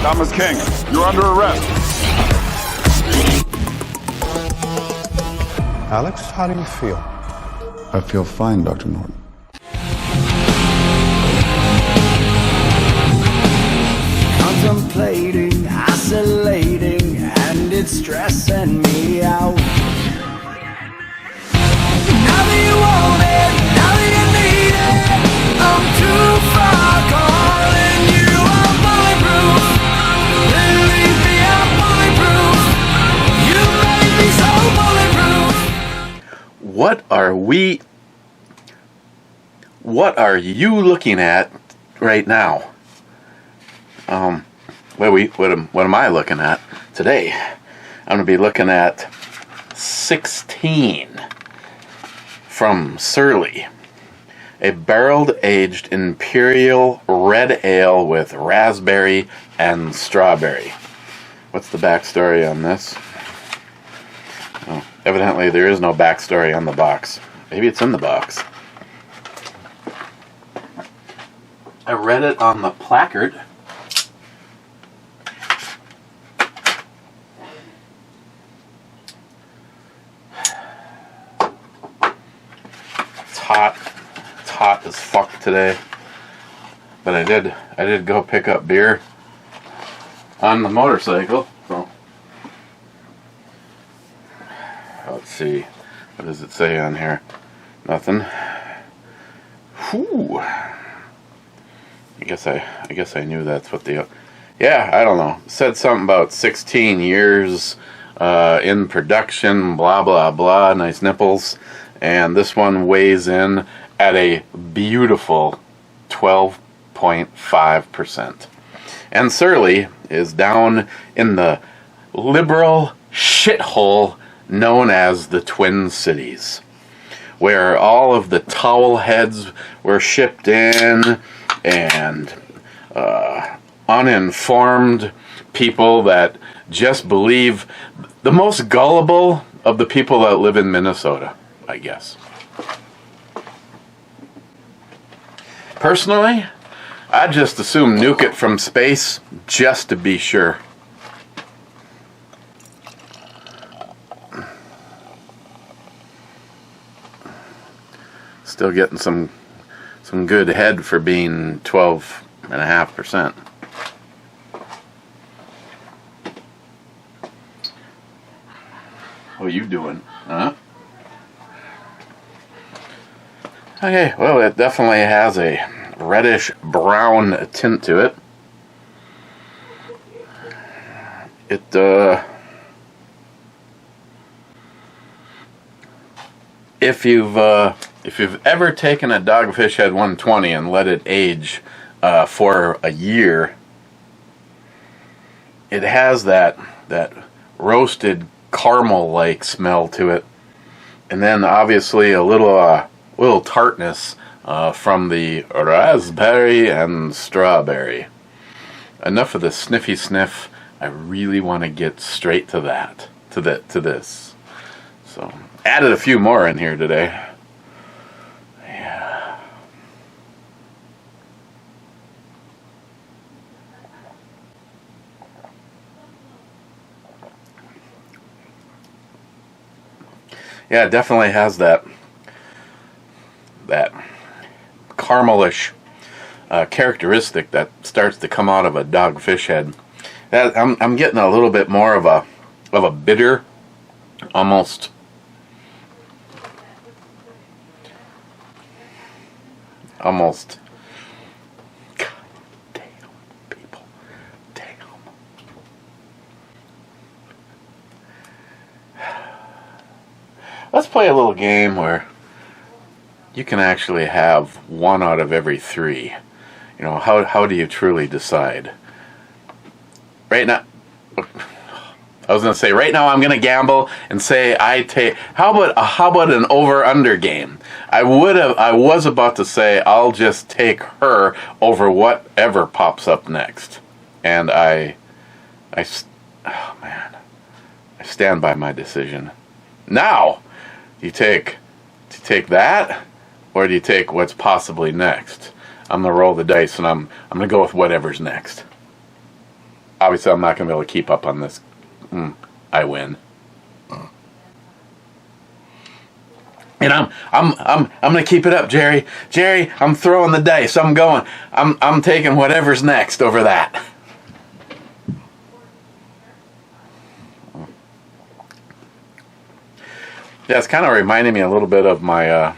Thomas King, you're under arrest. Alex, how do you feel? I feel fine, Dr. Norton. Contemplating, isolating, and it's stressing me out. Now that you want it, now that you need it, I'm too far calling you. I'm bulletproof. Believe me, I'm bulletproof. You made me so bulletproof. What are you looking at right now? What am I looking at today? I'm going to be looking at 16 from Surly, a barrel-aged imperial red ale with raspberry and strawberry. What's the backstory on this? Oh, evidently there is no backstory on the box. Maybe it's in the box. I read it on the placard. It's hot as fuck today. But I did go pick up beer on the motorcycle. So let's see. What does it say on here? Nothing. Whew. I guess I knew that's what the... Yeah, I don't know. It said something about 16 years in production, blah, blah, blah, nice nipples. And this one weighs in at a beautiful 12.5%. And Surly is down in the liberal shithole known as the Twin Cities, where all of the towel heads were shipped in, and uninformed people that just believe, the most gullible of the people that live in Minnesota, I guess. Personally, I'd just assume nuke it from space just to be sure. Still getting some good head for being 12.5%. What are you doing? Huh? Okay, well, it definitely has a reddish brown tint to it. If you've ever taken a Dogfish Head 120 and let it age for a year, it has that roasted caramel-like smell to it, and then obviously a little tartness from the raspberry and strawberry. Enough of the sniffy sniff. I really want to get straight to that, to this. So added a few more in here today. Yeah. Yeah, it definitely has that caramelish characteristic that starts to come out of a Dogfish Head. That I'm getting a little bit more of a bitter, almost. God damn, people. Damn. Let's play a little game where you can actually have one out of every three. You know, how do you truly decide? Right now, I was going to say, right now I'm going to gamble and say how about an over-under game? I was about to say I'll just take her over whatever pops up next. And oh man, I stand by my decision. Now, do you take that, or do you take what's possibly next? I'm going to roll the dice, and I'm going to go with whatever's next. obviously I'm not going to be able to keep up on this. I win. And I'm gonna keep it up, Jerry. Jerry, I'm throwing the dice. I'm going. I'm taking whatever's next over that. Yeah, it's kind of reminding me a little bit of my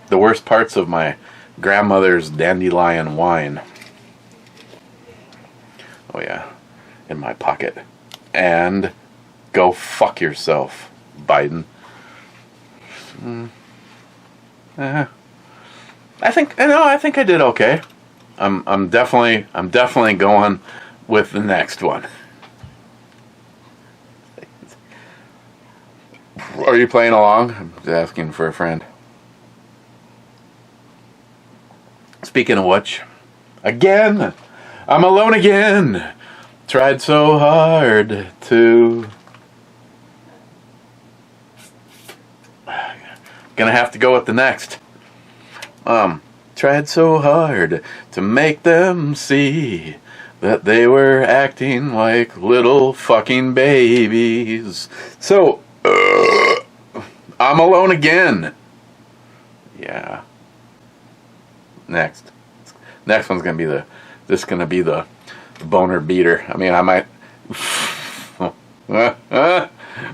the worst parts of my grandmother's dandelion wine. Oh yeah, in my pocket. And go fuck yourself, Biden. I think I did okay. I'm definitely going with the next one. Are you playing along? I'm just asking for a friend. Speaking of which, again, I'm alone again. Tried so hard to. Gonna have to go with the next. Tried so hard to make them see that they were acting like little fucking babies. So, I'm alone again. Yeah. Next one's gonna be the boner beater. I mean, I might.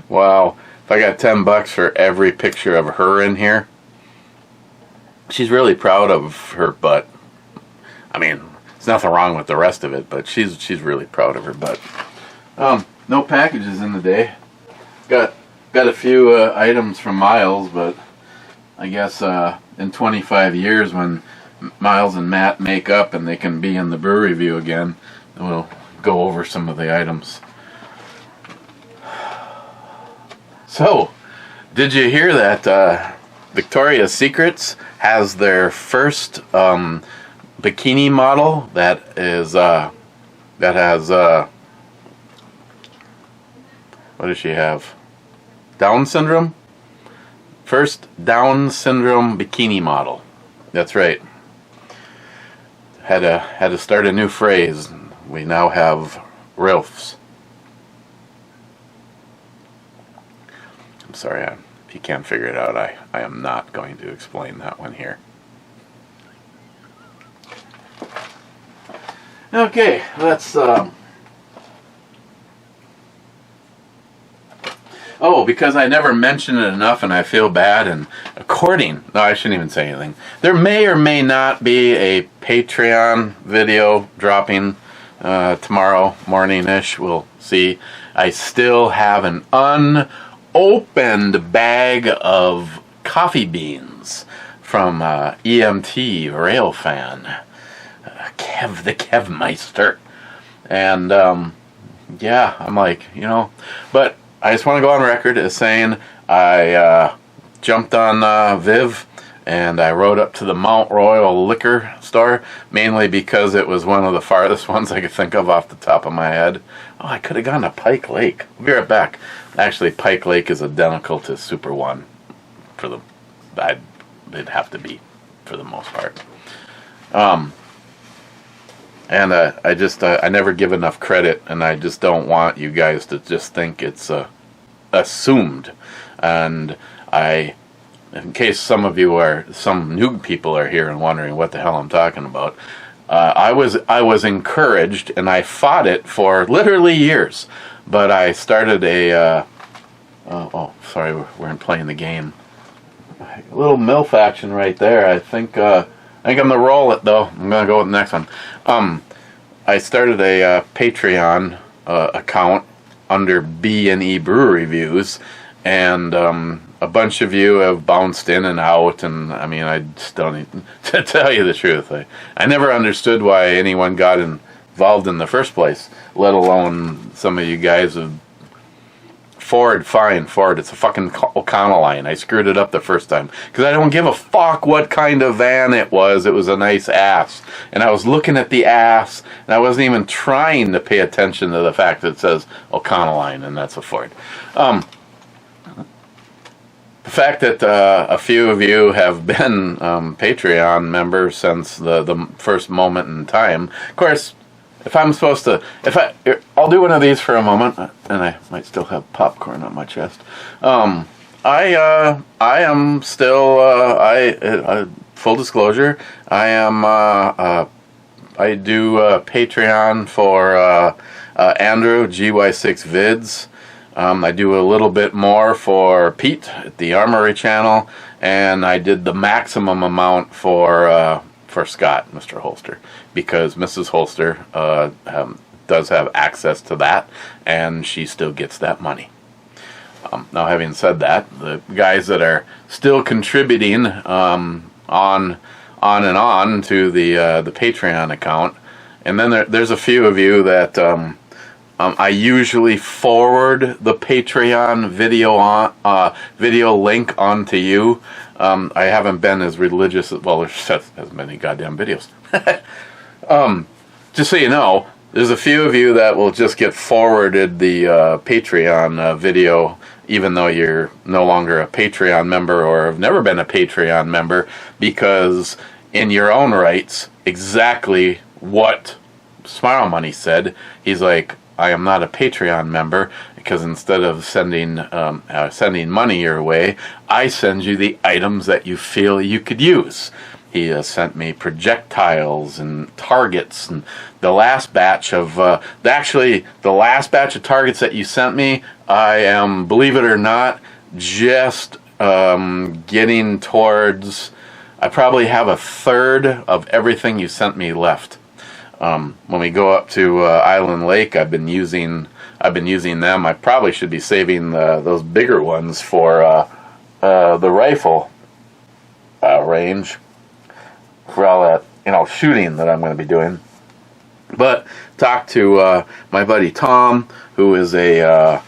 Wow. If I got $10 for every picture of her in here, she's really proud of her butt. I mean, there's nothing wrong with the rest of it, but she's really proud of her butt. No packages in the day. Got a few items from Miles, but I guess in 25 years when Miles and Matt make up and they can be in the brew review again, we'll go over some of the items. So, did you hear that Victoria's Secrets has their first bikini model that has what does she have? Down syndrome? First Down syndrome bikini model. That's right. Had to start a new phrase. We now have RILFs. I'm sorry, if you can't figure it out, I am not going to explain that one here. Okay, let's oh, because I never mentioned it enough and I feel bad, and no, I shouldn't even say anything. There may or may not be a Patreon video dropping tomorrow morning-ish. We'll see. I still have an unopened bag of coffee beans from EMT Railfan, Kev the Kevmeister. And yeah, I'm like, but I just want to go on record as saying I jumped on Viv and I rode up to the Mount Royal liquor store, mainly because it was one of the farthest ones I could think of off the top of my head. Oh, I could have gone to Pike Lake. We'll be right back. Actually, Pike Lake is identical to Super One. They'd have to be, for the most part. And I never give enough credit, and I just don't want you guys to just think it's assumed. And in case some new people are here and wondering what the hell I'm talking about, I was encouraged, and I fought it for literally years. But I started a sorry, we weren't playing the game. A little MILF action right there. I think I'm gonna roll it though. I'm gonna go with the next one. I started a Patreon account under B&E Brew Reviews, and a bunch of you have bounced in and out, and I mean, I just don't even, to tell you the truth, I never understood why anyone got involved in the first place, let alone some of you guys have Ford, it's a fucking O'Connell. I screwed it up the first time because I don't give a fuck what kind of van it was. It was a nice ass, and I was looking at the ass, and I wasn't even trying to pay attention to the fact that it says O'Connell, and that's a Ford. The fact that a few of you have been Patreon members since the first moment in time, of course, if I'm supposed to, I'll do one of these for a moment, and I might still have popcorn on my chest. I am still, full disclosure, I am, I do Patreon for Andrew, GY6 Vids. I do a little bit more for Pete at the Armory channel, and I did the maximum amount for Scott, Mr. Holster, because Mrs. Holster does have access to that, and she still gets that money. Now, having said that, the guys that are still contributing on and on to the Patreon account, and then there's a few of you that I usually forward the Patreon video link onto you. I haven't been as religious as, well, there's as many goddamn videos. Just so you know, there's a few of you that will just get forwarded the Patreon video, even though you're no longer a Patreon member or have never been a Patreon member, because in your own rights, exactly what Smile Money said. He's like, I am not a Patreon member, because instead of sending money your way, I send you the items that you feel you could use. He sent me projectiles and targets, and the last batch of targets that you sent me, I am, believe it or not, just getting towards, I probably have a third of everything you sent me left. When we go up to Island Lake, I've been using them. I probably should be saving those bigger ones for the rifle range, for all that shooting that I'm going to be doing. But talk to my buddy Tom, who is a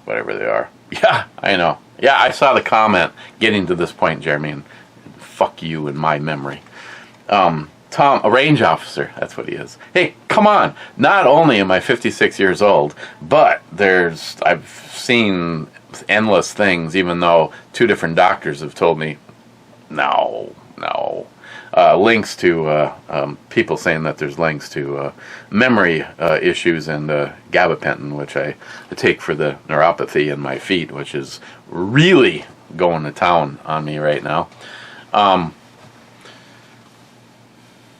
whatever they are. Yeah, I know. Yeah, I saw the comment getting to this point, Jeremy, and fuck you in my memory. Tom, a range officer, that's what he is. Hey, come on. Not only am I 56 years old, but I've seen endless things, even though 2 different doctors have told me, no. Links to people saying that there's links to memory issues and gabapentin, which I take for the neuropathy in my feet, which is really going to town on me right now.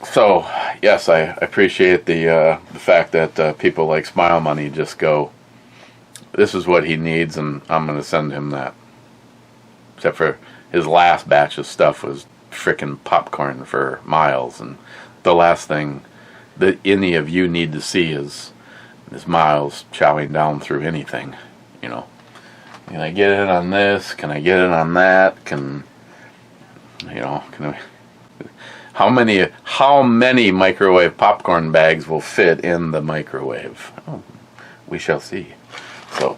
So, yes, I appreciate the fact that people like Smile Money just go, this is what he needs, and I'm going to send him that. Except for his last batch of stuff was frickin' popcorn for Miles, and the last thing that any of you need to see is Miles chowing down through anything. Can I get in on this? Can I get in on that? Can I... How many microwave popcorn bags will fit in the microwave? Oh, we shall see. So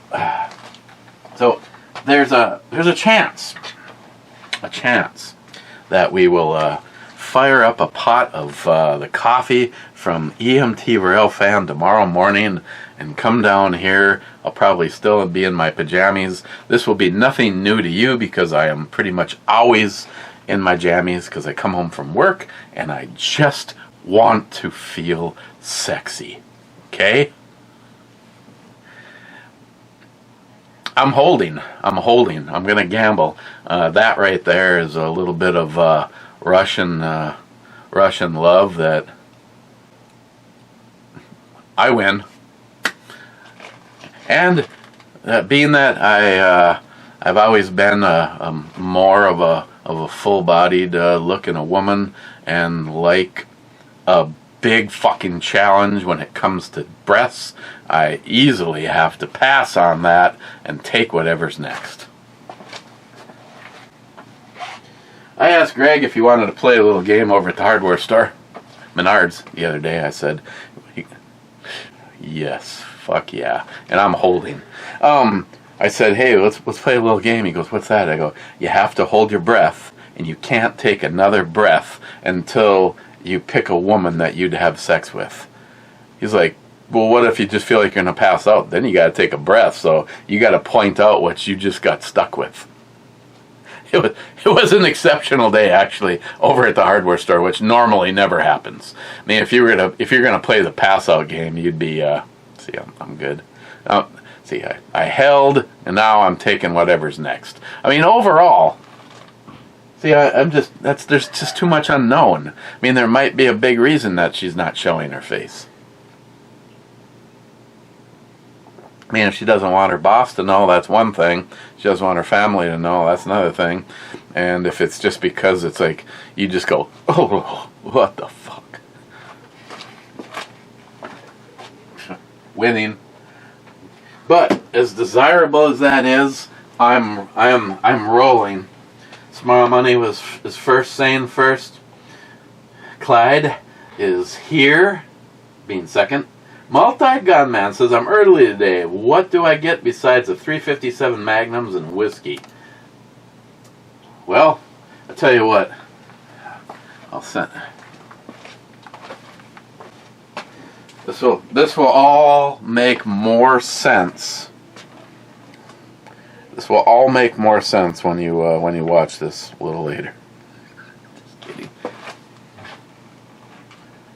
there's a chance that we will fire up a pot of the coffee from EMT Rail Fan tomorrow morning and come down here. I'll probably still be in my pajamas. This will be nothing new to you, because I am pretty much always in my jammies, because I come home from work and I just want to feel sexy. Okay? I'm holding. I'm going to gamble. That right there is a little bit of Russian love that I win. And being that I've always been more of a full-bodied look in a woman, and like a big fucking challenge when it comes to breasts, I easily have to pass on that and take whatever's next. I asked Greg if he wanted to play a little game over at the hardware store, Menards, the other day. I said, yes, fuck yeah. And I'm holding. I said, hey, let's play a little game. He goes, what's that? I go, you have to hold your breath, and you can't take another breath until you pick a woman that you'd have sex with. He's like, well, what if you just feel like you're going to pass out? Then you got to take a breath, so you got to point out what you just got stuck with. it was an exceptional day actually over at the hardware store, which normally never happens. I mean, if you're gonna play the pass out game, you'd be see, I'm good. See, I held, and now I'm taking whatever's next. I mean, overall, see, there's just too much unknown. I mean, there might be a big reason that she's not showing her face. I mean, if she doesn't want her boss to know, that's one thing. She doesn't want her family to know, that's another thing. And if it's just because it's like, you just go, oh, what the fuck? Winning. But as desirable as that is, I'm rolling. Smart Money is first saying first. Clyde is here, being second. Multi-Gun Man says, I'm early today. What do I get besides the 357 Magnums and whiskey? Well, I'll tell you what. I'll send. This will all make more sense. This will all make more sense when you watch this a little later. Just kidding.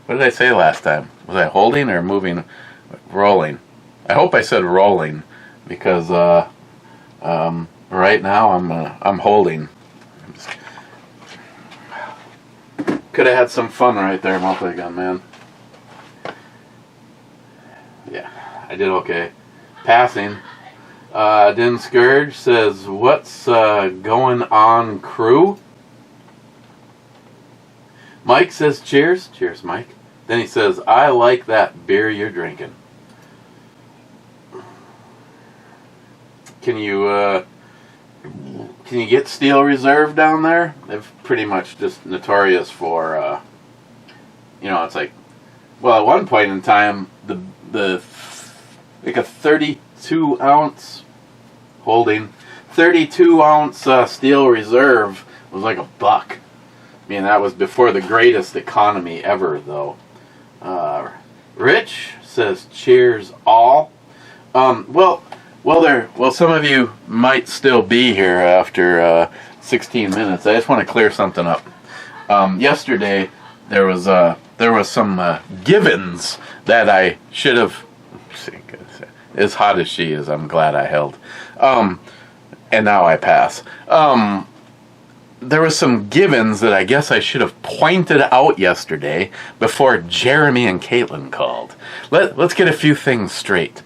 What did I say last time? Was I holding or moving? Rolling. I hope I said rolling because right now I'm holding. Could have had some fun right there, Multi-Gun Man. Yeah, I did okay. Passing. Din Scourge says, what's going on, crew? Mike says, cheers. Cheers, Mike. Then he says, I like that beer you're drinking. Can you get Steel Reserve down there? They're pretty much just notorious for, it's like, well, at one point in time, like a 32 ounce holding, 32 ounce Steel Reserve was like $1. I mean, that was before the greatest economy ever, though. Rich says, cheers all. Well, some of you might still be here after 16 minutes. I just want to clear something up. Yesterday, there was some givens that I should have. As hot as she is, I'm glad I held. And now I pass. There was some givens that I guess I should have pointed out yesterday before Jeremy and Caitlin called. Let's get a few things straight.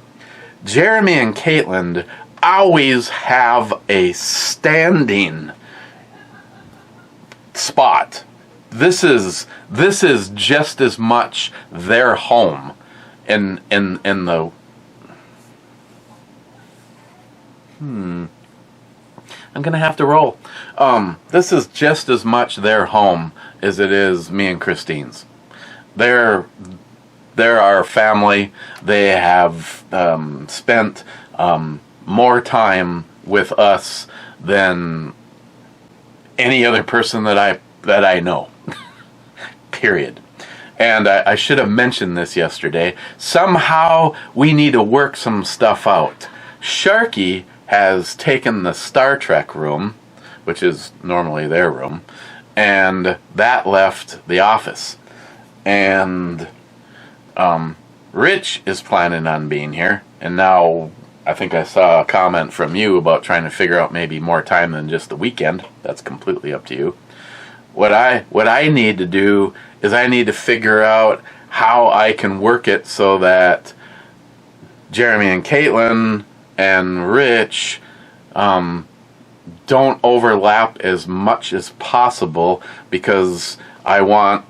Jeremy and Caitlin always have a standing spot. This is just as much their home in the I'm going to have to roll. This is just as much their home as it is me and Christine's. They're our family. They have spent more time with us than any other person that I know. Period. And I should have mentioned this yesterday. Somehow we need to work some stuff out. Sharky has taken the Star Trek room, which is normally their room, and that left the office. And Rich is planning on being here, and now I think I saw a comment from you about trying to figure out maybe more time than just the weekend. That's completely up to you. What I need to do is I need to figure out how I can work it so that Jeremy and Caitlin and Rich don't overlap as much as possible, because I want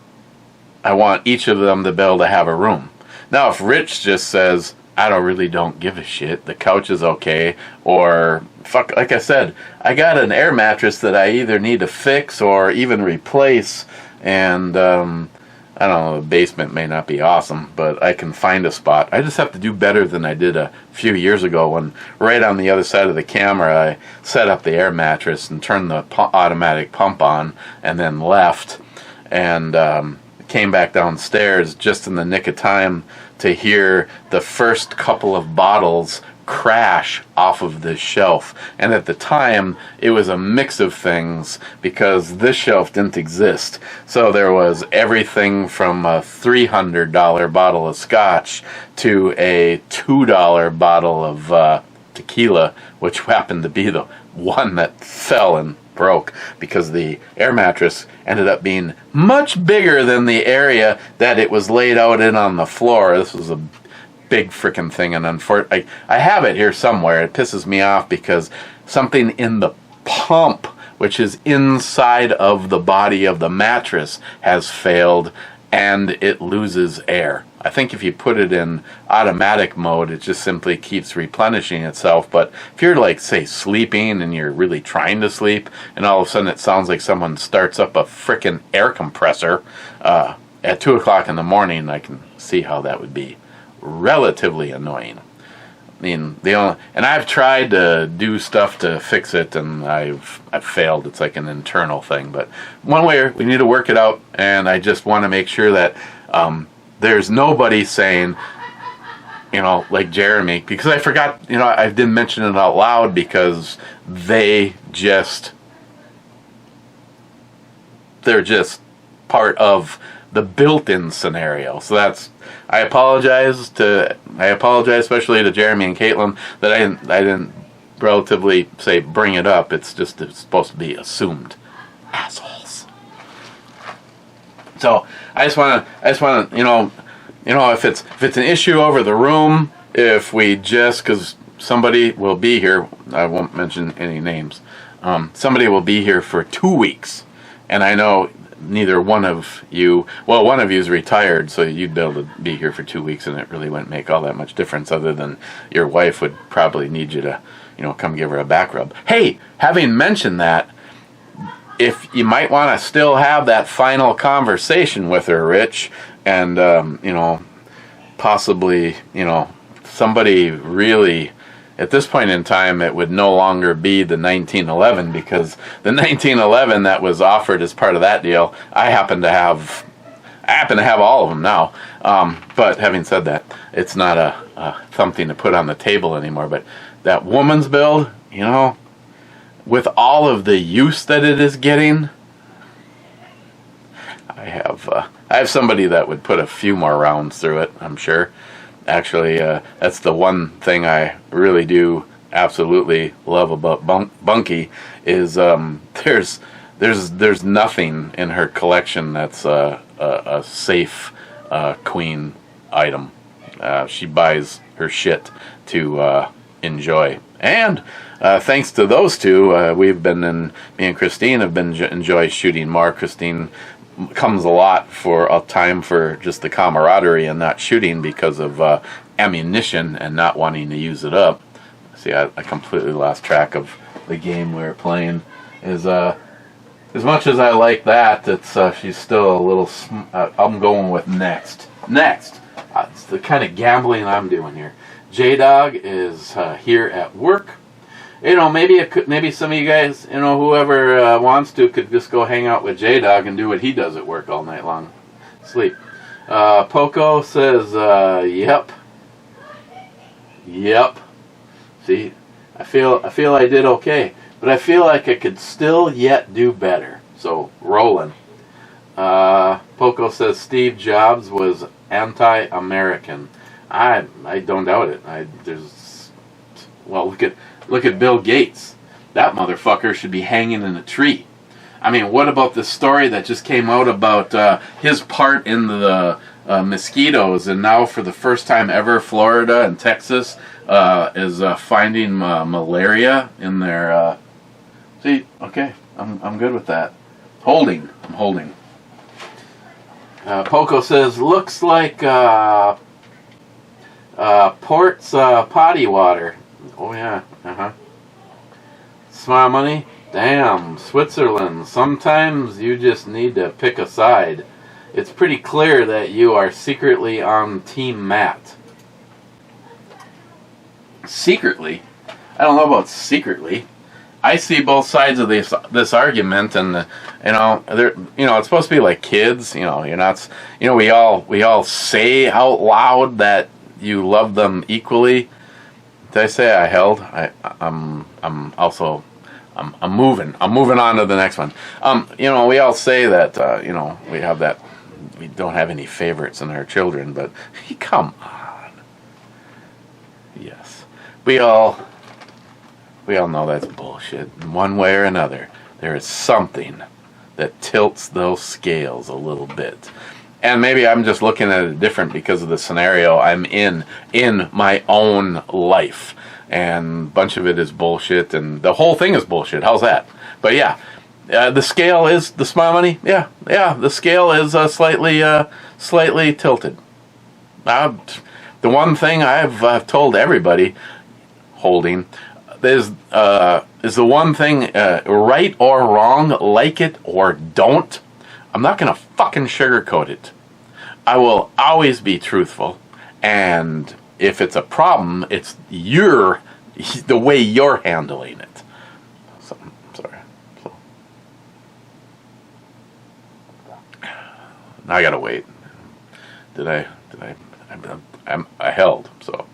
each of them to be able to have a room. Now, if Rich just says, I don't give a shit, the couch is okay, or fuck, like I said, I got an air mattress that I either need to fix or even replace, and I don't know, the basement may not be awesome, but I can find a spot. I just have to do better than I did a few years ago when right on the other side of the camera I set up the air mattress and turned the automatic pump on and then left, and came back downstairs just in the nick of time to hear the first couple of bottles crash off of this shelf. And at the time, it was a mix of things because this shelf didn't exist. So there was everything from a $300 bottle of scotch to a $2 bottle of tequila, which happened to be the one that fell and broke because the air mattress ended up being much bigger than the area that it was laid out in on the floor. This was a big freaking thing, and unfortunately, I have it here somewhere. It pisses me off because something in the pump, which is inside of the body of the mattress, has failed and it loses air. I think if you put it in automatic mode, it just simply keeps replenishing itself. But if you're like, say, sleeping and you're really trying to sleep, and all of a sudden it sounds like someone starts up a frickin' air compressor at 2 o'clock in the morning, I can see how that would be relatively annoying. I mean, and I've tried to do stuff to fix it, and I've failed. It's like an internal thing, but one way we need to work it out. And I just want to make sure that there's nobody saying, like Jeremy, because I forgot, I didn't mention it out loud because they're just part of the built-in scenario. So I apologize especially to Jeremy and Caitlin that I didn't relatively say bring it up. It's supposed to be assumed. Assholes. So I just want to if it's an issue over the room, if we because somebody will be here, I won't mention any names. Somebody will be here for 2 weeks, and I know neither one of you, one of you is retired, so you'd be able to be here for 2 weeks, and it really wouldn't make all that much difference, other than your wife would probably need you to, come give her a back rub. Hey, having mentioned that, if you might want to still have that final conversation with her, Rich, and, possibly, somebody really, at this point in time, it would no longer be the 1911, because the 1911 that was offered as part of that deal, I happen to have all of them now. But having said that, it's not something to put on the table anymore. But that woman's build, with all of the use that it is getting, I have somebody that would put a few more rounds through it, I'm sure. Actually, that's the one thing I really do absolutely love about Bunky is there's nothing in her collection that's a safe queen item. She buys her shit to enjoy, and thanks to those two, me and Christine have been enjoy shooting more. Christine comes a lot for a time for just the camaraderie and not shooting because of ammunition and not wanting to use it up. See, I completely lost track of the game we were playing. As much as I like that, she's still a little. I'm going with next. It's the kind of gambling I'm doing here. J-Dog is here at work. Maybe some of you guys, whoever wants to, could just go hang out with J-Dog and do what he does at work all night long. Sleep. Poco says, yep. See, I feel I did okay, but I feel like I could still yet do better. So, rolling. Poco says Steve Jobs was anti-American. I don't doubt it. Look at Bill Gates. That motherfucker should be hanging in a tree. I mean, what about the story that just came out about his part in the mosquitoes, and now for the first time ever, Florida and Texas is finding malaria in their. See, okay, I'm good with that. I'm holding. Poco says looks like Port's potty water. Oh yeah, Smile money? Damn, Switzerland. Sometimes you just need to pick a side. It's pretty clear that you are secretly on Team Matt. Secretly? I don't know about secretly. I see both sides of this argument, and it's supposed to be like kids. You're not. We all say out loud that you love them equally. Did I say I held? I'm also I'm moving. I'm moving on to the next one. We all say that we have that we don't have any favorites in our children, but come on. Yes. We all know that's bullshit. In one way or another, there is something that tilts those scales a little bit. And maybe I'm just looking at it different because of the scenario I'm in my own life. And a bunch of it is bullshit, and the whole thing is bullshit. How's that? But yeah, the scale is the smile money. Yeah, the scale is slightly tilted. The one thing I've told everybody holding is the one thing, right or wrong, like it or don't. I'm not gonna fucking sugarcoat it. I will always be truthful, and if it's a problem, it's the way you're handling it. So, sorry. So, now I gotta wait. I held, so.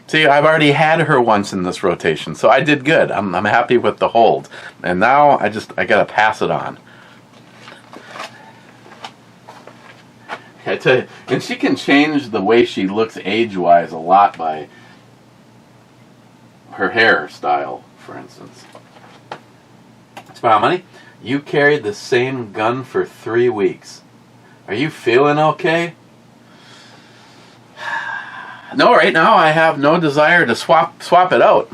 See, I've already had her once in this rotation, so I did good. I'm happy with the hold. And now I gotta pass it on. I tell you, and she can change the way she looks age-wise a lot by her hairstyle, for instance. Smile Money, you carried the same gun for 3 weeks. Are you feeling okay? No, right now I have no desire to swap it out.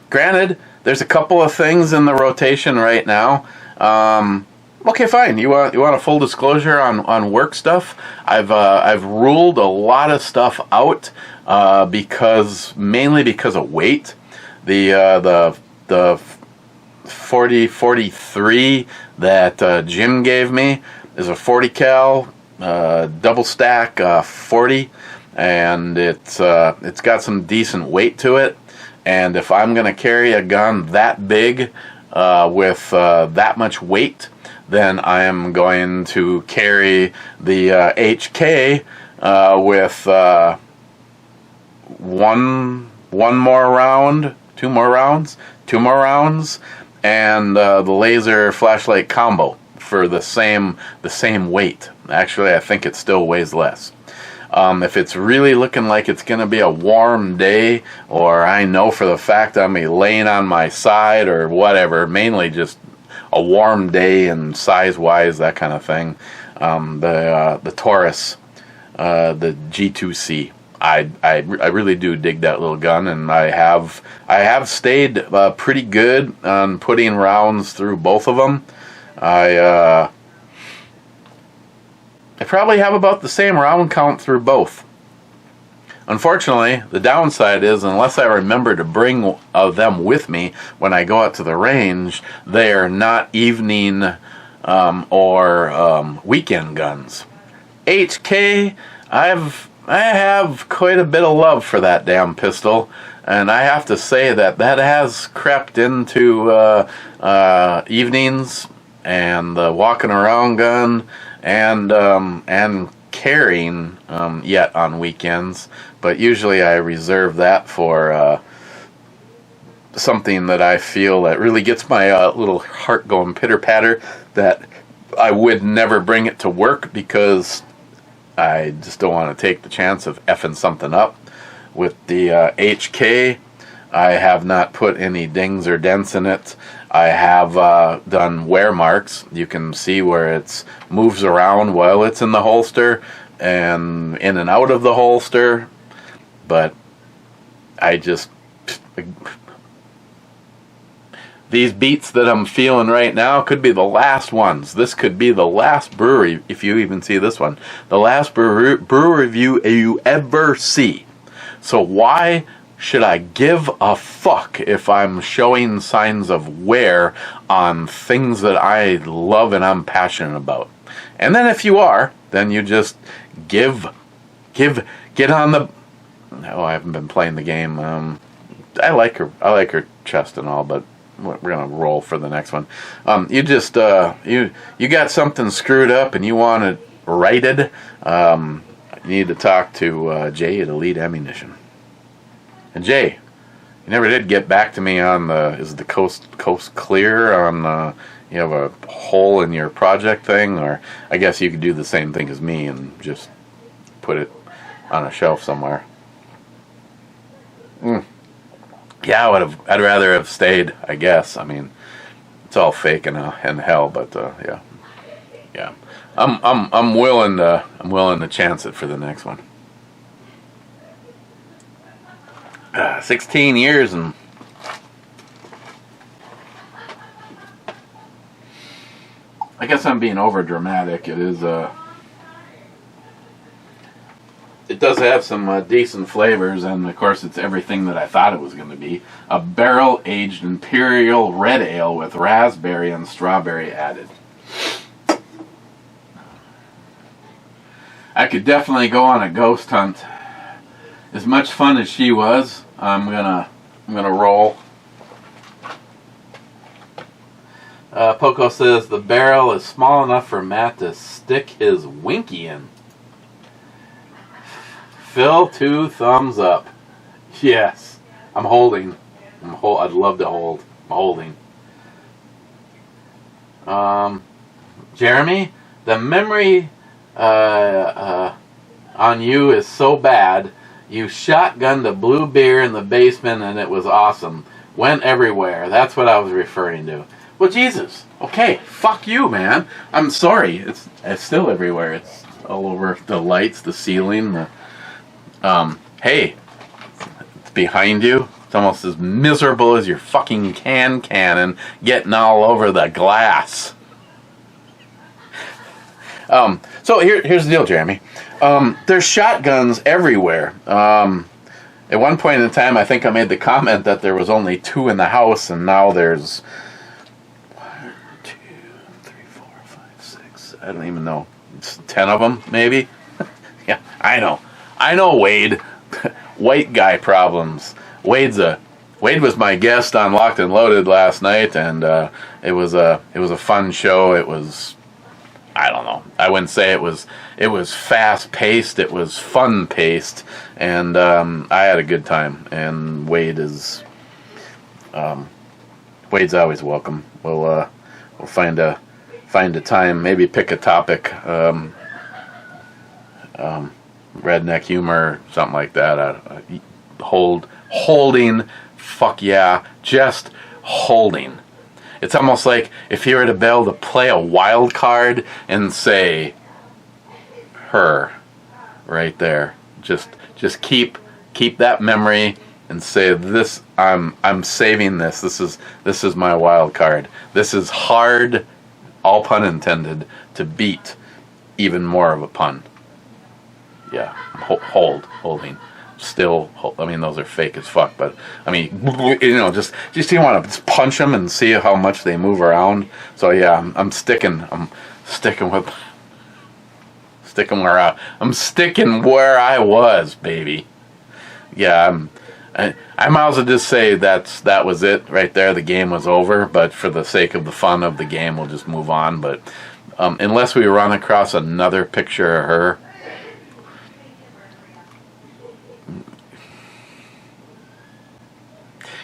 Granted, there's a couple of things in the rotation right now. Okay, fine. You want a full disclosure on work stuff? I've ruled a lot of stuff out mainly because of weight. The 40-43 that Jim gave me is a 40 cal double stack 40, and it's got some decent weight to it. And if I'm gonna carry a gun that big with that much weight, then I am going to carry the HK with one more round, two more rounds, and the laser flashlight combo for the same weight. Actually, I think it still weighs less. If it's really looking like it's going to be a warm day, or I know for the fact I'm going to be laying on my side or whatever, mainly just a warm day and size-wise, that kind of thing, the Taurus, the G2C, I really do dig that little gun, and I have stayed pretty good on putting rounds through both of them. I probably have about the same round count through both. Unfortunately, the downside is, unless I remember to bring them with me when I go out to the range, they are not evening or weekend guns. HK, I have quite a bit of love for that damn pistol, and I have to say that has crept into evenings and the walking around gun and carrying yet on weekends, but usually I reserve that for something that I feel that really gets my little heart going pitter-patter, that I would never bring it to work because I just don't want to take the chance of effing something up. With the HK, I have not put any dings or dents in it. I have done wear marks. You can see where it moves around while it's in the holster and in and out of the holster. But I just... These beats that I'm feeling right now could be the last ones. This could be the last brewery, if you even see this one, the last brew review you ever see. So why should I give a fuck if I'm showing signs of wear on things that I love and I'm passionate about? And then if you are, then you just get on the... No, I haven't been playing the game. I like her chest and all, but we're gonna roll for the next one. You just you got something screwed up and you want it righted. you need to talk to Jay at Elite Ammunition. And Jay, you never did get back to me on is the coast clear on you have a hole in your project thing, or I guess you could do the same thing as me and just put it on a shelf somewhere. Yeah, I'd rather have stayed, I guess. I mean, it's all fake and hell, but yeah. I'm willing to chance it for the next one. 16 years and I guess I'm being over dramatic. It is it does have some decent flavors, and of course it's everything that I thought it was going to be. A barrel-aged imperial red ale with raspberry and strawberry added. I could definitely go on a ghost hunt. As much fun as she was, I'm gonna roll. Poco says the barrel is small enough for Matt to stick his winky in. Phil, 2 thumbs up. Yes, I'm holding. I'd love to hold. I'm holding. Jeremy, the memory on you is so bad. You shotgunned a blue beer in the basement and it was awesome. Went everywhere. That's what I was referring to. Well, Jesus. Okay, fuck you, man. I'm sorry. It's still everywhere. It's all over the lights, the ceiling, hey, it's behind you. It's almost as miserable as your fucking cannon getting all over the glass. So here's the deal, Jeremy. There's shotguns everywhere. At one point in time, I think I made the comment that there was only 2 in the house, and now there's 1, 2, 3, 4, 5, 6. I don't even know. It's 10 of them, maybe. Yeah, I know, Wade. White guy problems. Wade was my guest on Locked and Loaded last night, and it was a fun show. It was, I don't know. I wouldn't say it was fast paced. It was fun paced, and I had a good time. And Wade's always welcome. We'll find a time. Maybe pick a topic. Redneck humor, something like that. Holding. Fuck yeah, just holding. It's almost like if you were to be able to play a wild card and say her right there. Just keep that memory and say this. I'm saving this. This is my wild card. This is hard, all pun intended, to beat. Even more of a pun. Yeah, holding. Still, I mean, those are fake as fuck, but I mean, just you want to just punch them and see how much they move around. So yeah, I'm sticking where I was, baby. Yeah, I might as well just say that was it right there. The game was over, but for the sake of the fun of the game, we'll just move on. But unless we run across another picture of her.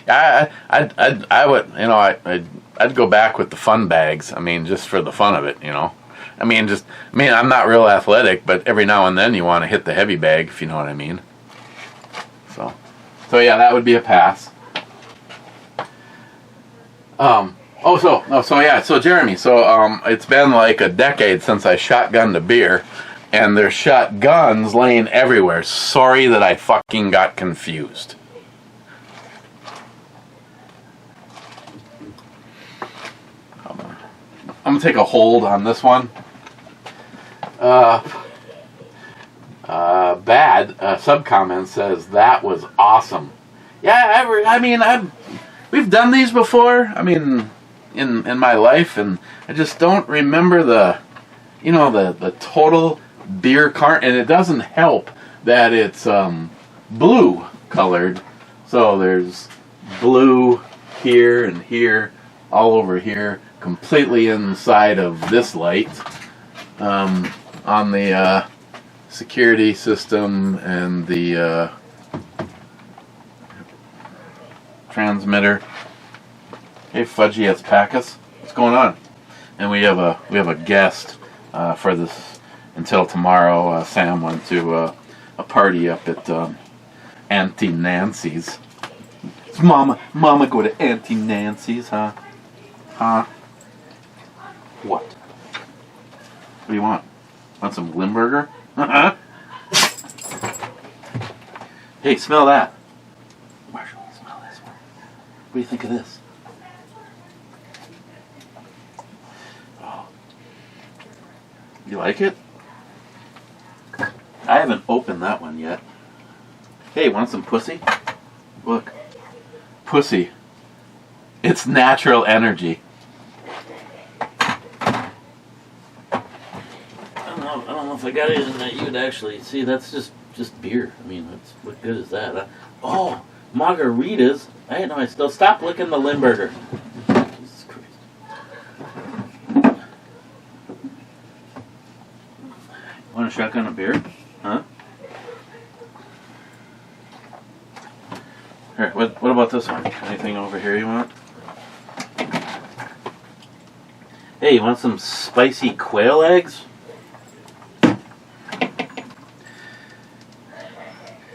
I would, I'd go back with the fun bags. I mean, just for the fun of it, I mean, I'm not real athletic, but every now and then you want to hit the heavy bag, if you know what I mean. So yeah, that would be a pass. So Jeremy, it's been like a decade since I shotgunned a beer, and there's shotguns laying everywhere. Sorry that I fucking got confused. I'm gonna take a hold on this one. Bad sub-comment says that was awesome. Yeah, we've done these before. I mean, in my life, and I just don't remember the total beer cart. And it doesn't help that it's blue colored. So there's blue here and here, all over here. Completely inside of this light on the security system and the transmitter. Hey, Fudgy, it's Packus. What's going on? And we have a guest for this until tomorrow. Sam went to a party up at Auntie Nancy's. Mama go to Auntie Nancy's, huh? Huh? What? What do you want? Want some Limburger? Uh-huh. Hey, smell that. Marshall, smell this one. What do you think of this? Oh. You like it? I haven't opened that one yet. Hey, want some pussy? Look. Pussy. It's natural energy. I don't know if I got anything that you'd actually see. That's just beer. I mean, what good is that? Oh, margaritas. I didn't know I still stop licking the Limburger. Jesus Christ. Want a shotgun of beer? Huh? Here, what about this one? Anything over here you want? Hey, you want some spicy quail eggs?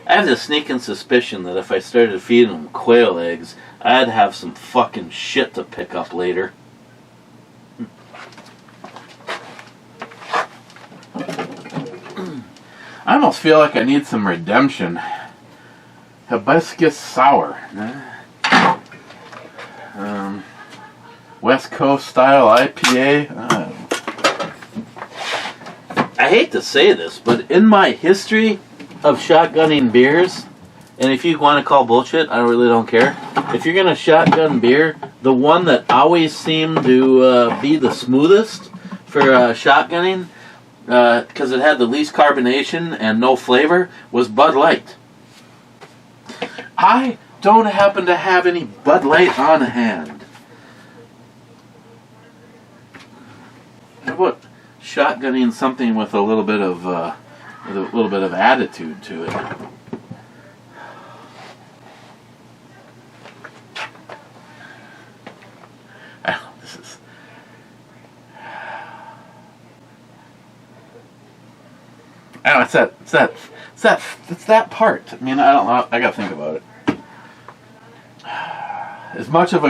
I have this sneaking suspicion that if I started feeding them quail eggs, I'd have some fucking shit to pick up later. I almost feel like I need some redemption. Hibiscus sour. West Coast style IPA. I hate to say this, but in my history of shotgunning beers, and if you want to call bullshit, I really don't care. If you're going to shotgun beer, the one that always seemed to be the smoothest for shotgunning, because it had the least carbonation and no flavor, was Bud Light. I don't happen to have any Bud Light on hand. How about shotgunning something with a little bit of attitude to it? Oh, it's that part. I mean, I don't know. I gotta think about it. As much of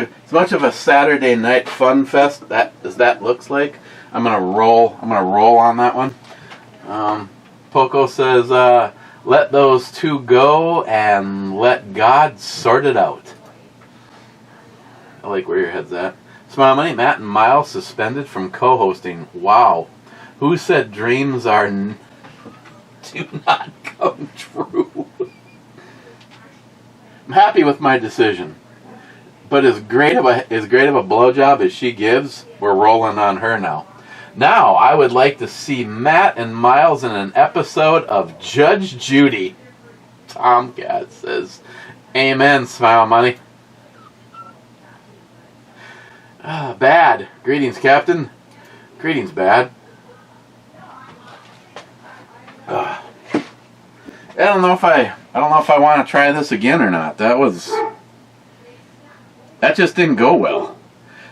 a Saturday night fun fest as that looks like, I'm gonna roll on that one. Poco says, "Let those two go and let God sort it out." I like where your head's at. Smile Money, Matt and Miles suspended from co-hosting. Wow, who said dreams do not come true? I'm happy with my decision, but as great of a blowjob as she gives, we're rolling on her now. Now I would like to see Matt and Miles in an episode of Judge Judy. Tomcat says, "Amen." Smile Money. Bad. Greetings, Captain. Greetings, Bad. I don't know if I want to try this again or not. That just didn't go well.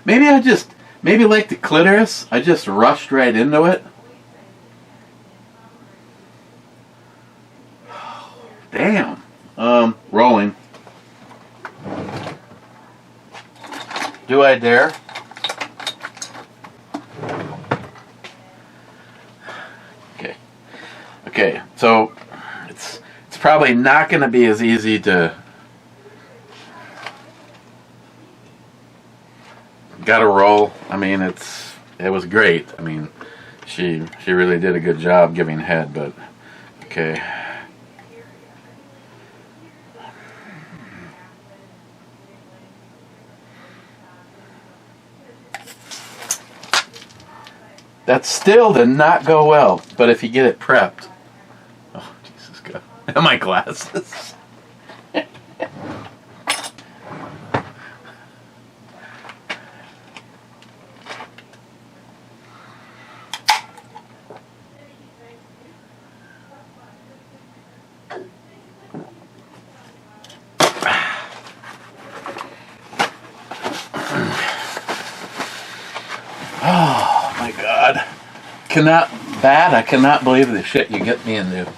Maybe like the clitoris, I just rushed right into it. Damn. Rolling. Do I dare? Okay, so it's probably not going to be as easy to. Got to roll. I mean, it was great. I mean, she really did a good job giving head, but okay. That still did not go well, but if you get it prepped. Oh, Jesus God. And my glasses. God. I cannot believe the shit you get me into.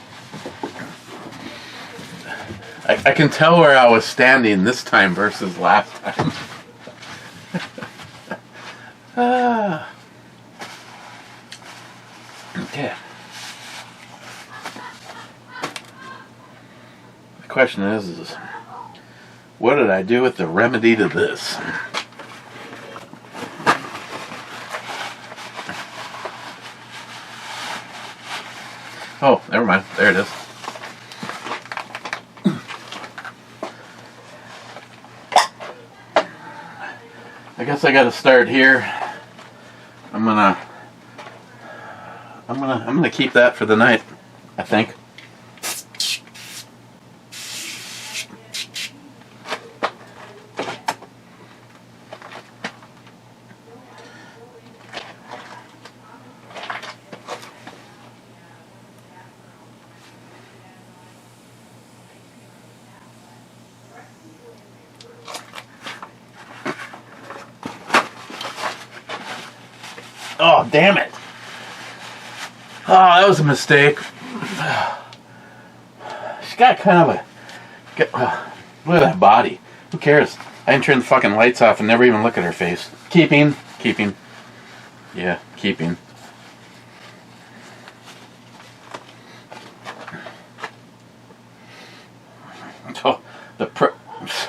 I can tell where I was standing this time versus last time. Okay. The question is, what did I do with the remedy to this? Oh, never mind. There it is. I guess I got to start here. I'm gonna keep that for the night, I think. Oh, damn it. Oh, that was a mistake. She's got kind of look at that body. Who cares? I didn't turn the fucking lights off and never even look at her face. Keeping. Yeah, keeping.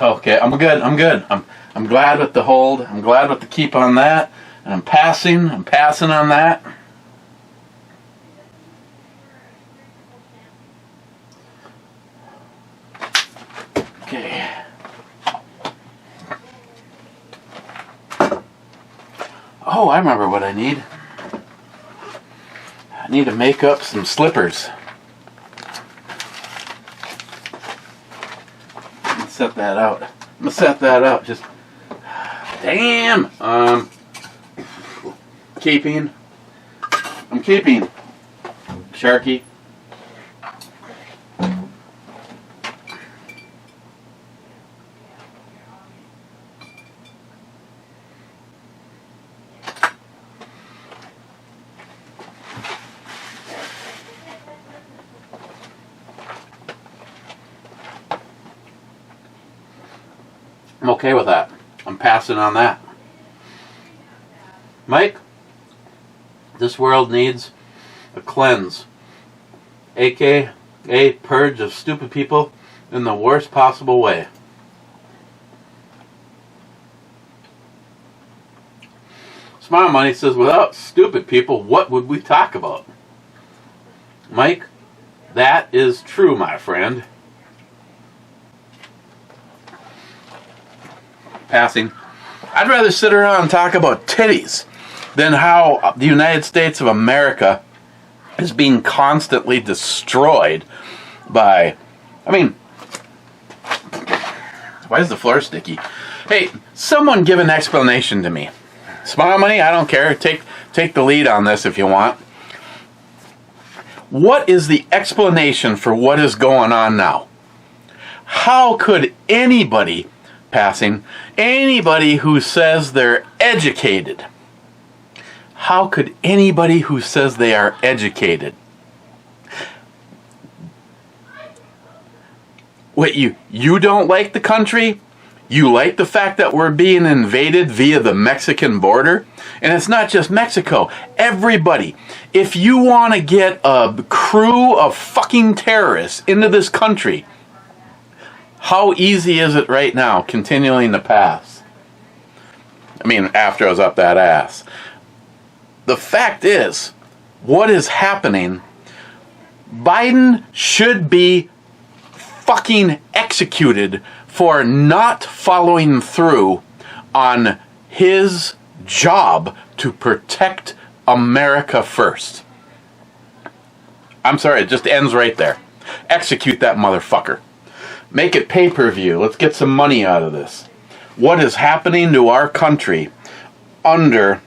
Okay, I'm good. I'm glad with the hold. I'm glad with the keep on that. And I'm passing on that. Okay. Oh, I remember what I need. I need to make up some slippers. Set that out. I'm gonna set that up. Just damn. Keeping. I'm keeping. Sharky. I'm okay with that. I'm passing on that. Mike, this world needs a cleanse, aka a purge of stupid people in the worst possible way. Smile Money says, without stupid people, what would we talk about? Mike, that is true, my friend. Passing. I'd rather sit around and talk about titties than how the United States of America is being constantly destroyed by, why is the floor sticky? Hey, someone give an explanation to me. Smile Money, I don't care. Take the lead on this if you want. What is the explanation for what is going on now? How could anybody who says they're educated, how could anybody who says they are educated, what, you don't like the country? You like the fact that we're being invaded via the Mexican border? And it's not just Mexico. Everybody. If you want to get a crew of fucking terrorists into this country, how easy is it right now continuing to pass? After I was up that ass. The fact is, what is happening, Biden should be fucking executed for not following through on his job to protect America first. I'm sorry, it just ends right there. Execute that motherfucker. Make it pay-per-view. Let's get some money out of this. What is happening to our country under,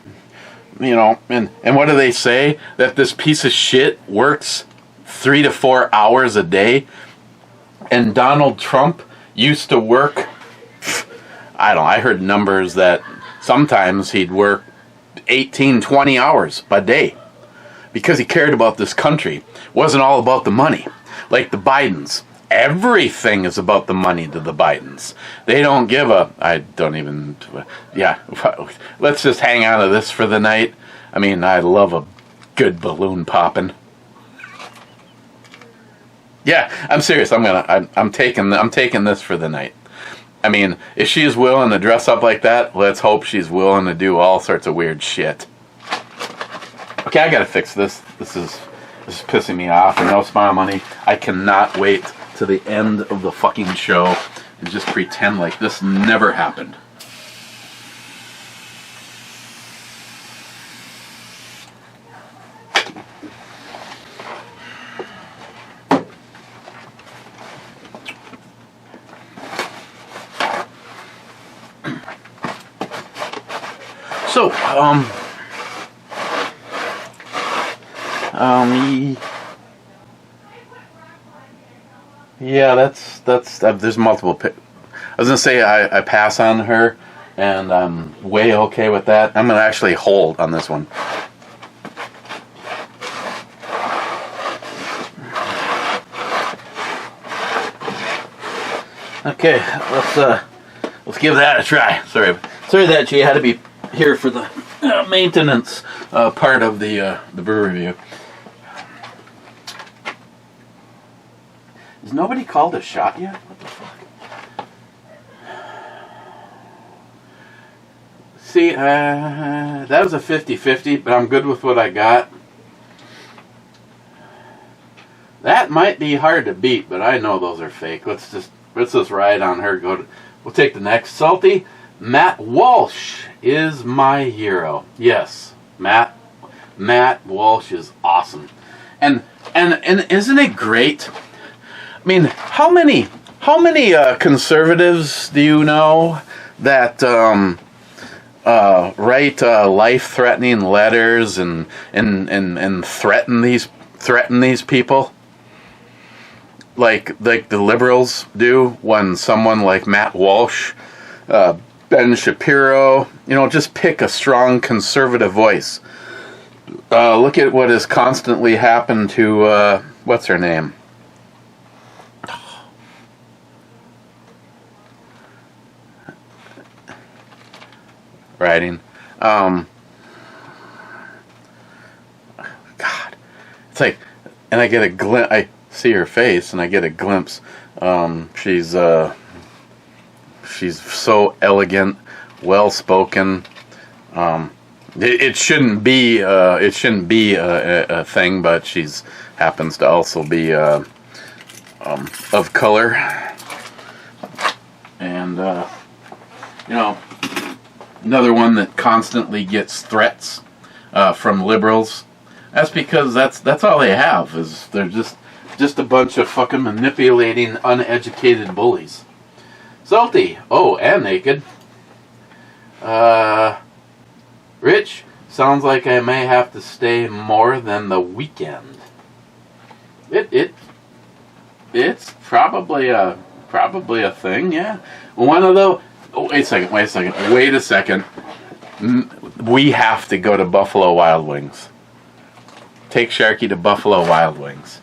and what do they say? That this piece of shit works 3 to 4 hours a day? And Donald Trump used to work, I heard numbers that sometimes he'd work 18, 20 hours a day because he cared about this country. It wasn't all about the money. Like the Bidens. Everything is about the money to the Bidens. They don't give a... I don't even... Yeah, let's just hang on to this for the night. I mean, I love a good balloon popping. Yeah, I'm serious. I'm taking this for the night. I mean, if she's willing to dress up like that, let's hope she's willing to do all sorts of weird shit. Okay, I gotta fix this. This is pissing me off. And no smile money. I cannot wait to the end of the fucking show and just pretend like this never happened. So, yeah, that's there's multiple. I was gonna say I pass on her, and I'm way okay with that. I'm gonna actually hold on this one. Okay, let's give that a try. Sorry that she had to be here for the maintenance part of the brew review. Has nobody called a shot yet? What the fuck? See, that was a 50-50, but I'm good with what I got. That might be hard to beat, but I know those are fake. Let's just ride on her. We'll take the next. Salty. Matt Walsh is my hero. Yes, Matt Walsh is awesome. And isn't it great? I mean, how many conservatives do you know that write life-threatening letters and threaten these people? Like the liberals do when someone like Matt Walsh, Ben Shapiro, just pick a strong conservative voice. Look at what has constantly happened to, what's her name? Writing. God. It's like, and I get a glimpse, I see her face and I get a glimpse. She's so elegant, well-spoken. It shouldn't be a thing, but she's happens to also be of color, and another one that constantly gets threats from liberals. That's because that's all they have, is they're just a bunch of fucking manipulating, uneducated bullies. Salty. Oh, and naked. Rich, sounds like I may have to stay more than the weekend. It's probably a thing, yeah. One of those. Oh, wait a second. We have to go to Buffalo Wild Wings. Take Sharky to Buffalo Wild Wings.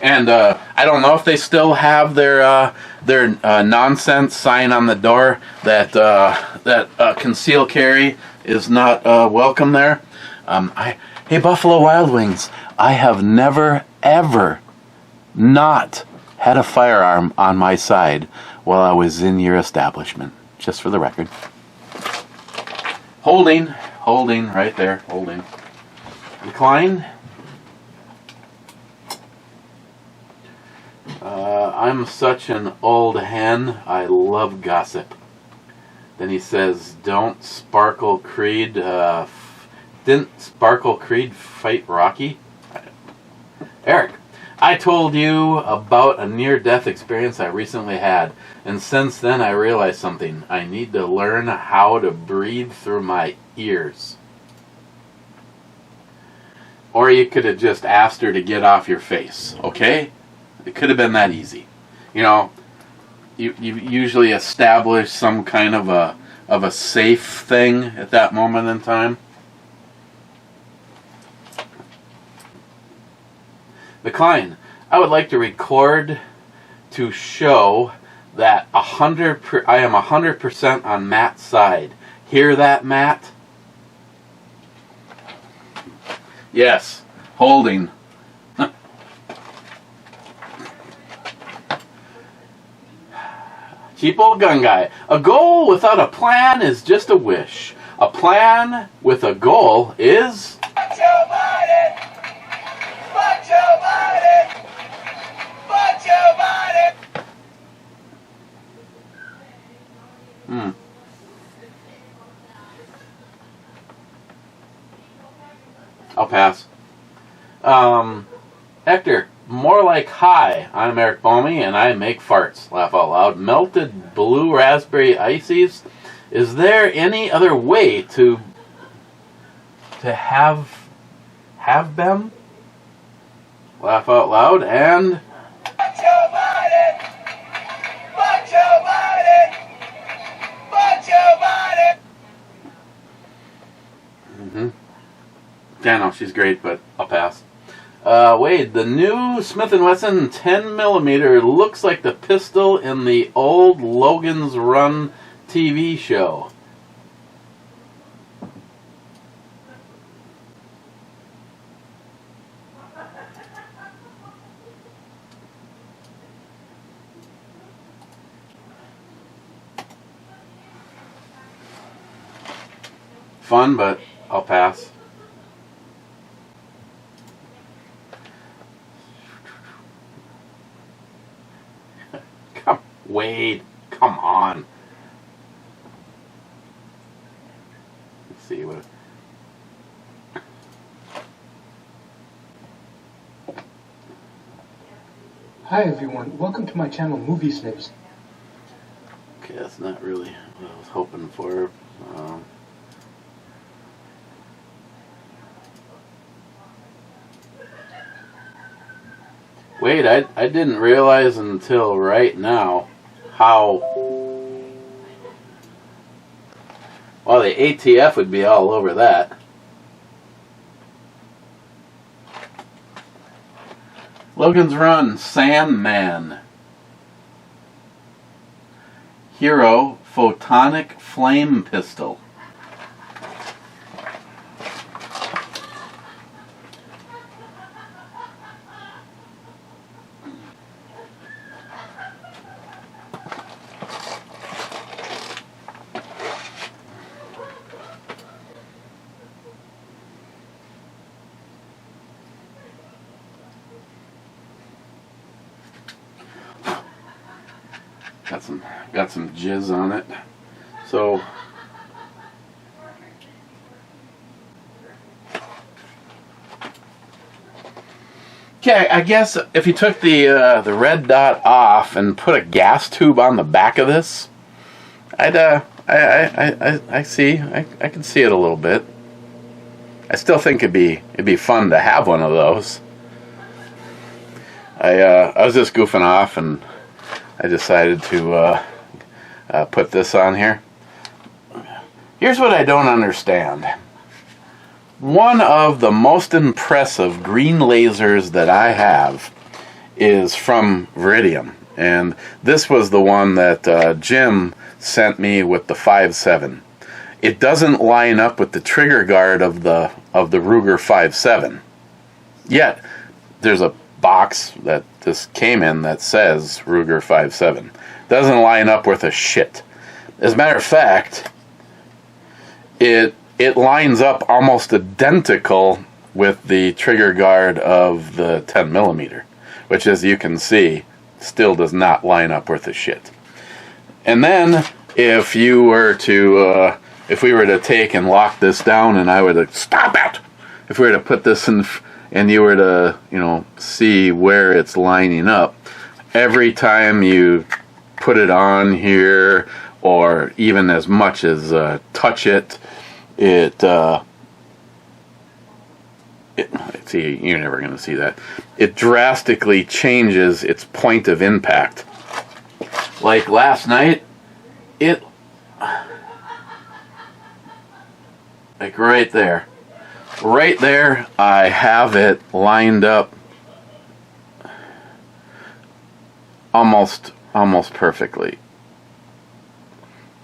And I don't know if they still have their nonsense sign on the door that conceal carry is not welcome there. Hey, Buffalo Wild Wings, I have never, ever not had a firearm on my side while I was in your establishment. Just for the record. Holding, right there, holding. Decline. I'm such an old hen. I love gossip. Then he says, "Don't Sparkle Creed? Didn't Sparkle Creed fight Rocky?" Eric, I told you about a near-death experience I recently had, and since then I realized something. I need to learn how to breathe through my ears. Or you could have just asked her to get off your face, okay? It could have been that easy. You usually establish some kind of a of a safe thing at that moment in time. McLean, I would like to record to show that I am 100% on Matt's side. Hear that, Matt? Yes, holding. Cheap old gun guy. A goal without a plan is just a wish. A plan with a goal is... Fuck Joe Biden! Fuck Joe Biden! Fuck Joe Biden! I'll pass. Hector, more like hi. I'm Eric Balmy and I make farts. Laugh out loud. Melted blue raspberry ices. Is there any other way to have them? Laugh out loud. And Fuck Joe Biden! Fuck Joe Biden! Fuck Joe Biden! yeah, no, she's great, but I'll pass. Wade, the new Smith & Wesson 10mm looks like the pistol in the old Logan's Run TV show. Fun, but I'll pass. Wade, come on. Let's see what. Hi everyone, welcome to my channel Movie Snips. Okay, that's not really what I was hoping for. Wait, I didn't realize until right now how, well, the ATF would be all over that. Logan's Run, Sandman. Hero, Photonic Flame Pistol. Got some jizz on it. So okay, I guess if you took the red dot off and put a gas tube on the back of this, I can see it a little bit. I still think it'd be fun to have one of those. I was just goofing off and I decided to put this on here. Here's what I don't understand. One of the most impressive green lasers that I have is from Veridium, and this was the one that Jim sent me with the 5.7. It doesn't line up with the trigger guard of the Ruger 5.7. Yet there's a box that this came in that says Ruger 5.7. Doesn't line up worth a shit. As a matter of fact, it lines up almost identical with the trigger guard of the 10mm, which, as you can see, still does not line up worth a shit. And then if you were to if we were to take and lock this down and I were to stop it, if we were to put this in and you were to, see where it's lining up, every time you put it on here or even as much as touch it, see, you're never going to see that. It drastically changes its point of impact. Like last night, Like right there. Right there, I have it lined up almost perfectly.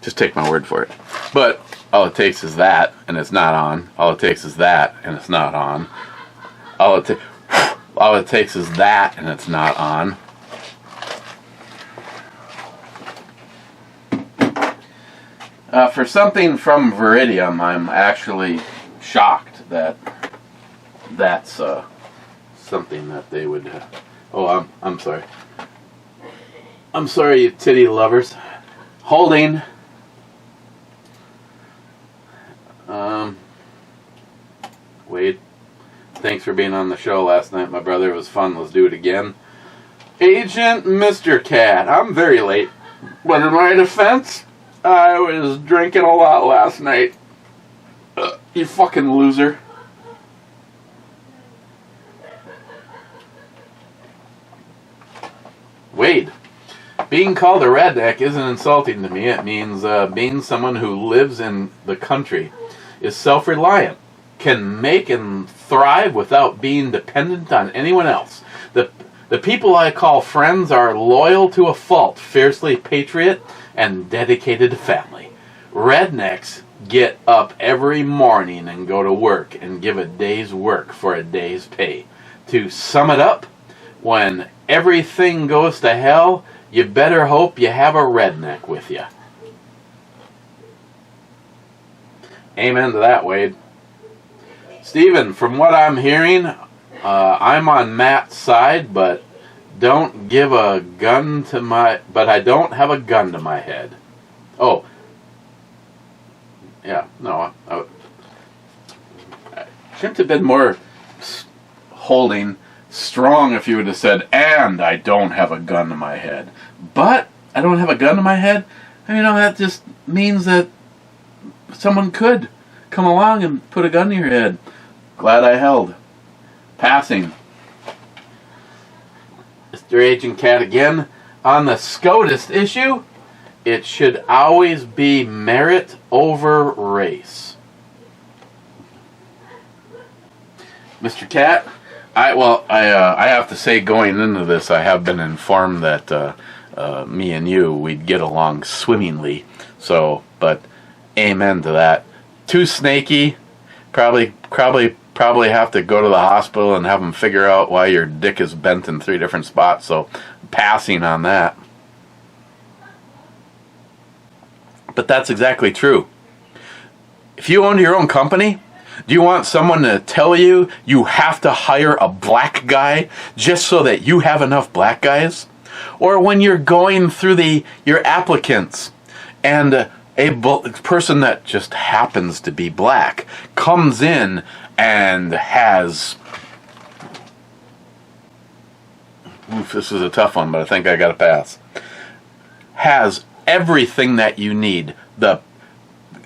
Just take my word for it. But all it takes is that, and it's not on. All it takes is that, and it's not on. All it takes is that, and it's not on. For something from Veridium, I'm actually shocked that that's something that they would. I'm sorry. I'm sorry, you titty lovers. Holding. Wade, thanks for being on the show last night, my brother. It was fun. Let's do it again. Agent Mr. Cat, I'm very late, but in my defense, I was drinking a lot last night. You fucking loser. Wade, being called a redneck isn't insulting to me. It means being someone who lives in the country, is self-reliant, can make and thrive without being dependent on anyone else. The people I call friends are loyal to a fault, fiercely patriot, and dedicated to family. Rednecks get up every morning and go to work and give a day's work for a day's pay. To sum it up, when everything goes to hell, you better hope you have a redneck with you. Amen to that, Wade. Steven, from what I'm hearing, I'm on Matt's side, but I don't have a gun to my head. Oh. Yeah, no. I shouldn't have been more holding strong if you would have said, and I don't have a gun to my head. But I don't have a gun to my head? That just means that someone could come along and put a gun to your head. Glad I held. Passing. Mr. Agent Cat again. On the SCOTUS issue, it should always be merit over race. Mr. Cat, I have to say, going into this, I have been informed that me and you, we'd get along swimmingly. So, but amen to that. Too snaky. Probably have to go to the hospital and have them figure out why your dick is bent in 3 different spots. So, passing on that. But that's exactly true. If you owned your own company, do you want someone to tell you you have to hire a black guy just so that you have enough black guys? Or when you're going through your applicants and a person that just happens to be black comes in and has... this is a tough one, but I think I got to pass. Has everything that you need. The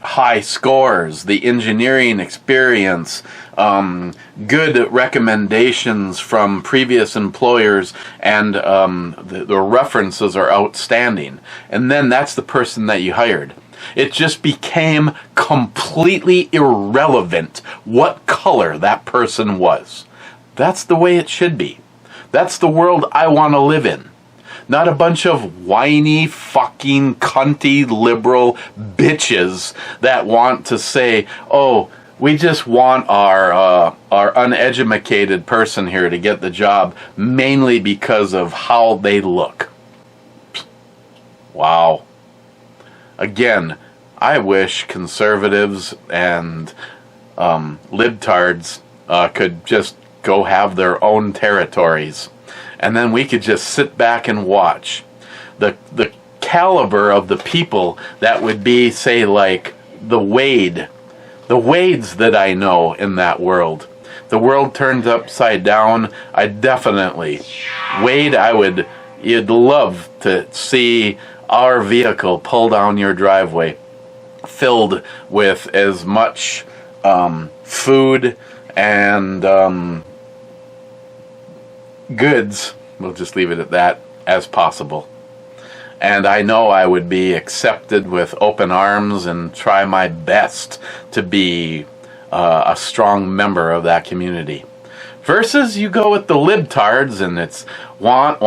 high scores, the engineering experience, good recommendations from previous employers, and the references are outstanding. And then that's the person that you hired. It just became completely irrelevant what color that person was. That's the way it should be. That's the world I want to live in. Not a bunch of whiny, fucking, cunty, liberal bitches that want to say, oh, we just want our uneducated person here to get the job mainly because of how they look. Wow. Again, I wish conservatives and libtards could just go have their own territories. And then we could just sit back and watch. The caliber of the people that would be, say, like the Wades that I know in that world. The world turns upside down. Wade, you'd love to see our vehicle pull down your driveway filled with as much food and goods, we'll just leave it at that, as possible. And I know I would be accepted with open arms and try my best to be a strong member of that community. Versus you go with the libtards and it's want.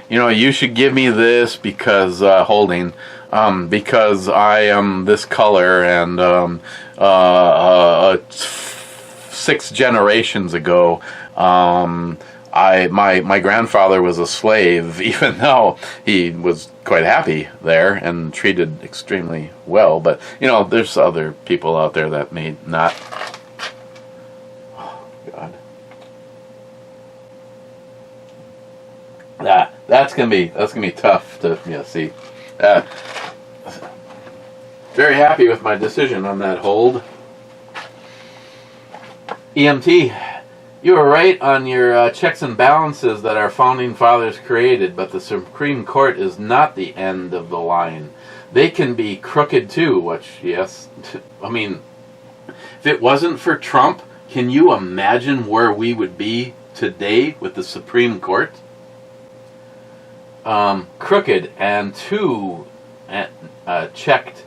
You should give me this because because I am this color and 6 generations ago my grandfather was a slave, even though he was quite happy there and treated extremely well. But there's other people out there that may not. Oh God. That's gonna be tough to see. Very happy with my decision on that hold. EMT, you were right on your checks and balances that our founding fathers created, but the Supreme Court is not the end of the line. They can be crooked too, which, yes, I mean, if it wasn't for Trump, can you imagine where we would be today with the Supreme Court? Crooked and too checked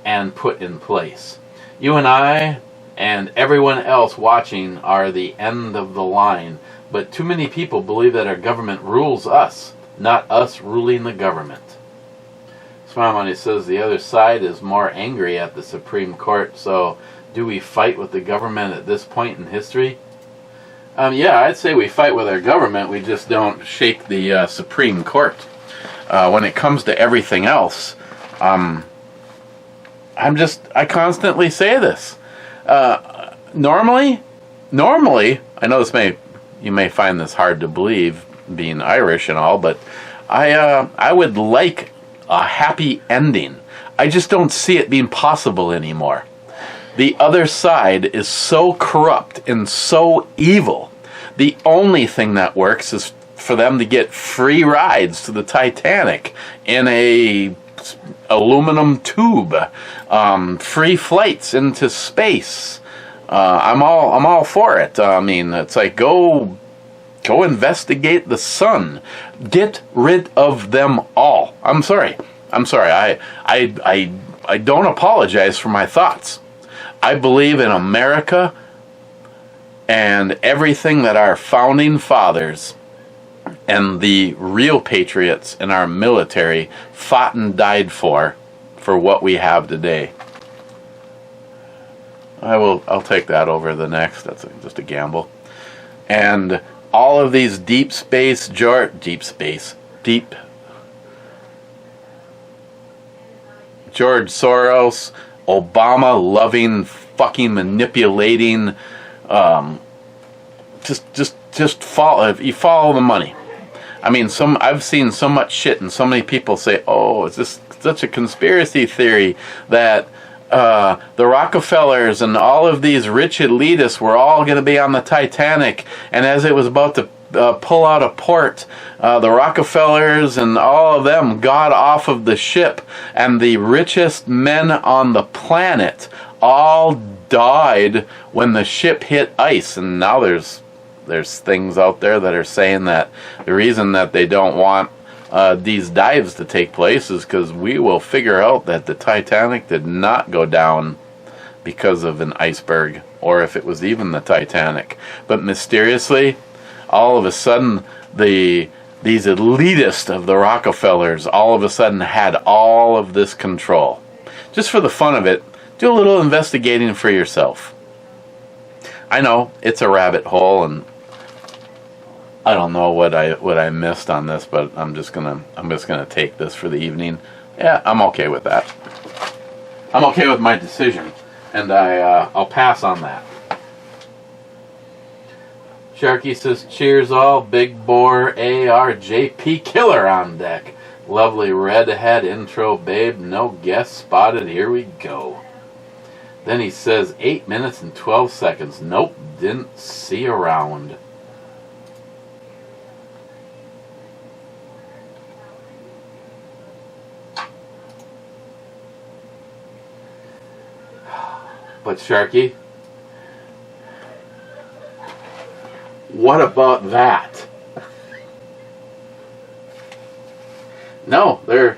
and put in place. You and I and everyone else watching are the end of the line, but too many people believe that our government rules us, not us ruling the government. Smile Money says the other side is more angry at the Supreme Court, so do we fight with the government at this point in history? Yeah, I'd say we fight with our government, we just don't shake the Supreme Court. When it comes to everything else, I constantly say this. Normally, I know you may find this hard to believe, being Irish and all, but I would like a happy ending. I just don't see it being possible anymore. The other side is so corrupt and so evil. The only thing that works is for them to get free rides to the Titanic in a aluminum tube, free flights into space. I'm all for it. I mean, it's like go investigate the sun. Get rid of them all. I'm sorry. I don't apologize for my thoughts. I believe in America and everything that our founding fathers and the real patriots in our military fought and died for what we have today. I'll take that over the next. That's just a gamble. And all of these deep George Soros, Obama loving, fucking manipulating, just follow. If you follow the money. I mean, I've seen so much shit, and so many people say, "Oh, it's just such a conspiracy theory that the Rockefellers and all of these rich elitists were all going to be on the Titanic, and as it was about to pull out of port, the Rockefellers and all of them got off of the ship, and the richest men on the planet all died when the ship hit ice." And now there's things out there that are saying that the reason that they don't want these dives to take place is because we will figure out that the Titanic did not go down because of an iceberg, or if it was even the Titanic. But mysteriously, all of a sudden, these elitists of the Rockefellers all of a sudden had all of this control. Just for the fun of it, do a little investigating for yourself. I know it's a rabbit hole, and I don't know what I missed on this, but I'm just gonna take this for the evening. Yeah, I'm okay with that. I'm okay with my decision, and I'll pass on that. Sharky says, "Cheers all, big bore ARJP killer on deck. Lovely redhead intro, babe. No guest spotted. Here we go." Then he says, 8 minutes and 12 seconds. Nope, didn't see around. But Sharky, what about that? No, there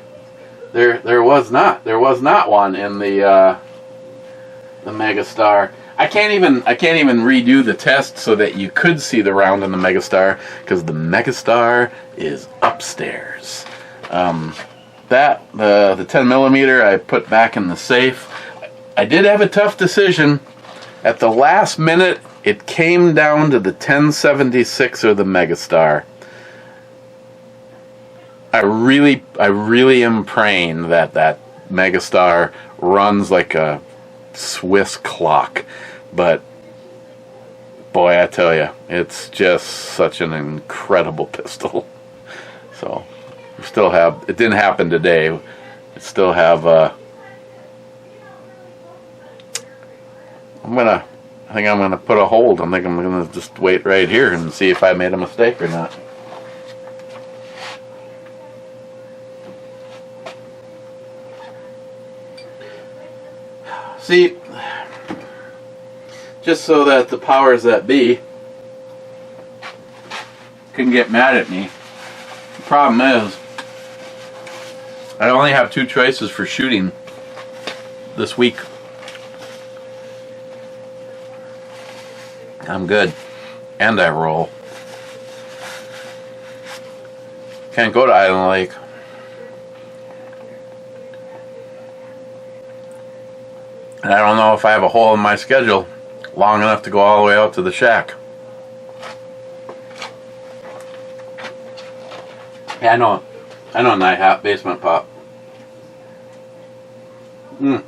was not. There was not one in the the Megastar. I can't even redo the test so that you could see the round in the Megastar, because the Megastar is upstairs. The 10 millimeter I put back in the safe. I did have a tough decision. At the last minute, it came down to the 1076 or the Megastar. I really am praying that that Megastar runs like a Swiss clock, but boy, I tell you, it's just such an incredible pistol. So we still have, it didn't happen today. We still have I think I'm gonna put a hold. I think I'm gonna just wait right here and see if I made a mistake or not. See, just so that the powers that be can get mad at me. The problem is, I only have 2 choices for shooting this week. I'm good. And I roll. Can't go to Island Lake. And I don't know if I have a hole in my schedule long enough to go all the way out to the shack. Yeah, I know Night Hat Basement Pop. I'm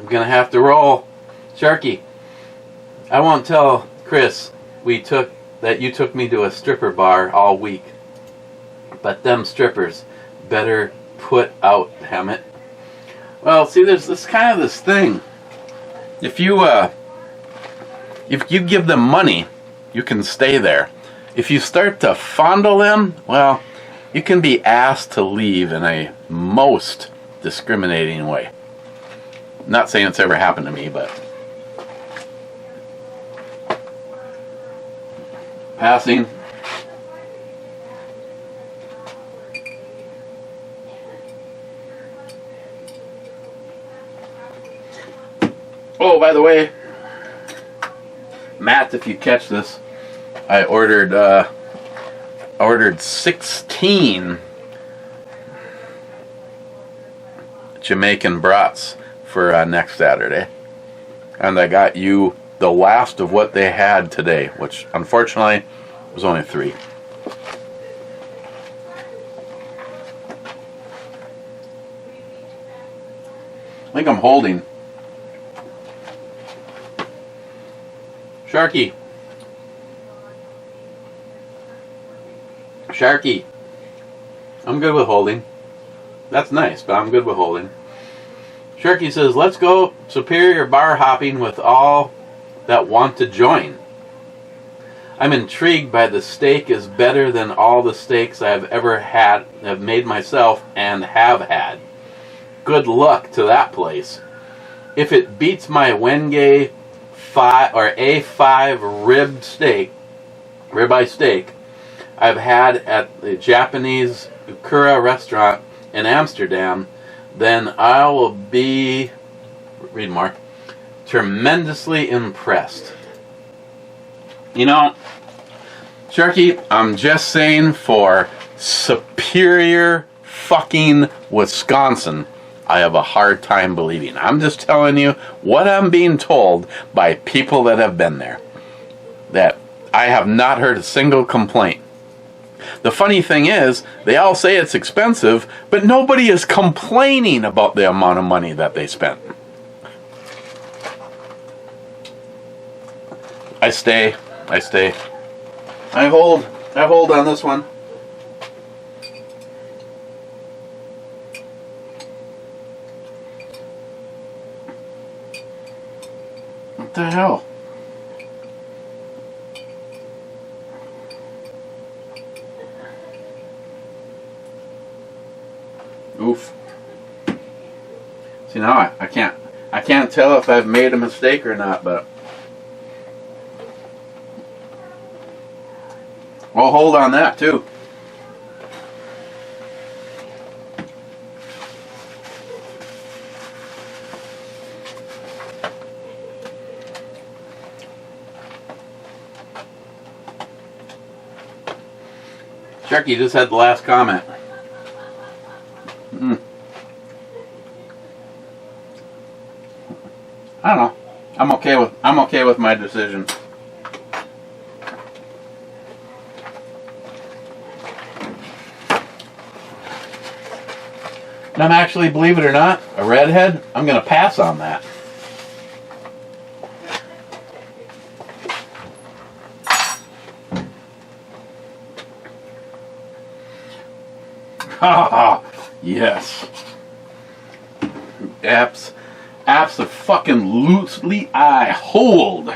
gonna have to roll. Sharky, I won't tell Chris that you took me to a stripper bar all week. But them strippers better put out, damn it. Well, see, there's this kind of this thing. If you give them money, you can stay there. If you start to fondle them, well, you can be asked to leave in a most discriminating way. Not saying it's ever happened to me, but passing. Oh, by the way, Matt, if you catch this, I ordered 16 Jamaican brats for next Saturday, and I got you the last of what they had today, which unfortunately was only 3. I think I'm holding. Sharky. I'm good with holding. That's nice, but I'm good with holding. Sharky says, let's go superior bar hopping with all that want to join. I'm intrigued by the steak is better than all the steaks I've ever had, have made myself, and have had. Good luck to that place. If it beats my Wenge A5 ribeye steak I've had at the Japanese Ukura restaurant in Amsterdam, then I will be, read more, tremendously impressed. You know, Sharky, I'm just saying, for superior fucking Wisconsin, I have a hard time believing. I'm just telling you what I'm being told by people that have been there. That I have not heard a single complaint. The funny thing is, they all say it's expensive, but nobody is complaining about the amount of money that they spent. I stay. I hold on this one. What the hell? Oof. See, now I can't tell if I've made a mistake or not, but we'll hold on that too. Sharky just had the last comment. I don't know. I'm okay with my decision. And I'm actually, believe it or not, a redhead. I'm gonna pass on that. Ha yes. Apps of fucking loosely I hold.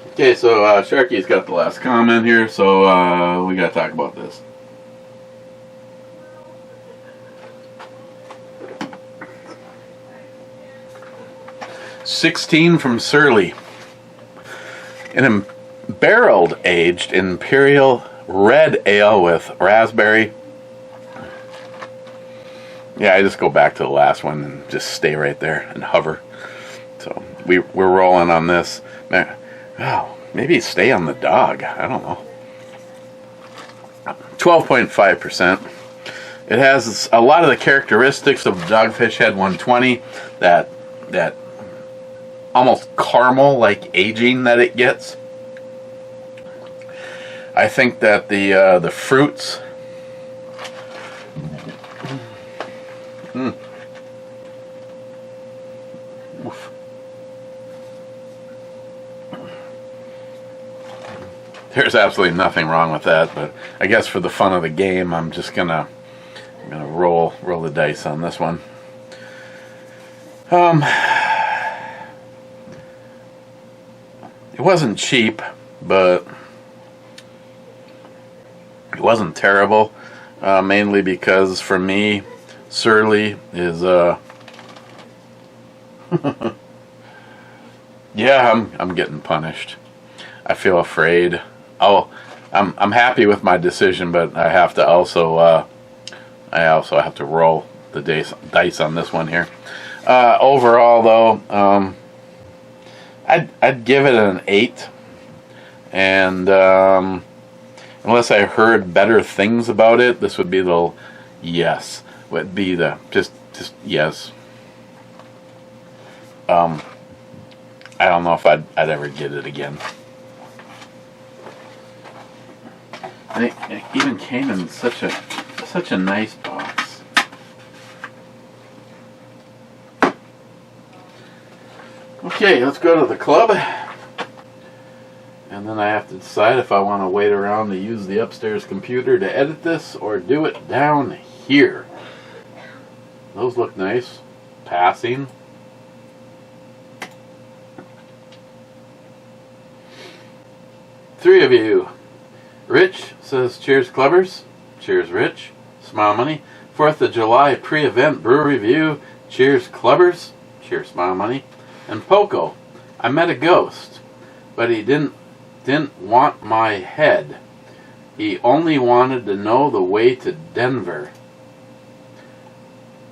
Okay, so Sharky's got the last comment here, so we gotta talk about this. $16 from Surly. An barreled aged imperial red ale with raspberry. Yeah, I just go back to the last one and just stay right there and hover. So we're rolling on this. Oh, maybe stay on the dog. I don't know. 12.5%. It has a lot of the characteristics of Dogfish Head 120. That almost caramel-like aging that it gets. I think that the fruits. Oof. There's absolutely nothing wrong with that, but I guess for the fun of the game, I'm just gonna roll the dice on this one. It wasn't cheap, but it wasn't terrible. Mainly because for me, Surly is yeah, I'm getting punished. I feel afraid. I'm happy with my decision, but I have to also have to roll the dice on this one here. Overall, though, I'd give it an 8, and unless I heard better things about it, this would be the yes. Would be the just yes. I don't know if I'd ever get it again. And it even came in such a nice box. Okay, let's go to the club. And then I have to decide if I want to wait around to use the upstairs computer to edit this or do it down here. Those look nice. Passing. Three of you. Rich says, cheers, clubbers. Cheers, Rich. Smile Money. 4th of July pre-event brew review. Cheers, clubbers. Cheers, Smile Money. And Poco. I met a ghost, but he didn't want my head. He only wanted to know the way to Denver.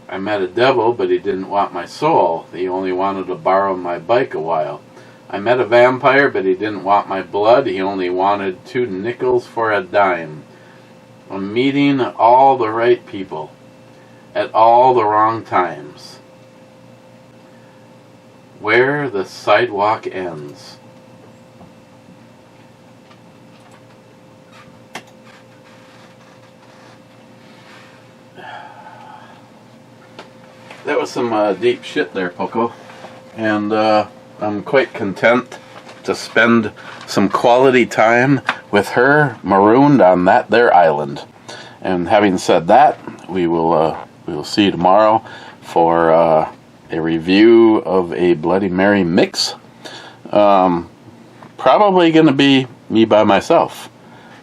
I met a devil, but he didn't want my soul. He only wanted to borrow my bike a while. I met a vampire, but he didn't want my blood. He only wanted 2 nickels for a dime. I'm meeting all the right people at all the wrong times. Where the sidewalk ends. That was some deep shit there, Poco. And I'm quite content to spend some quality time with her marooned on that there island. And having said that, we will see you tomorrow for a review of a Bloody Mary mix. Probably going to be me by myself,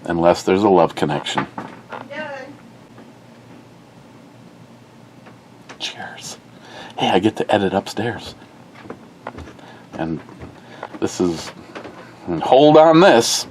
unless there's a love connection. Cheers. Hey, I get to edit upstairs. And this is, hold on this.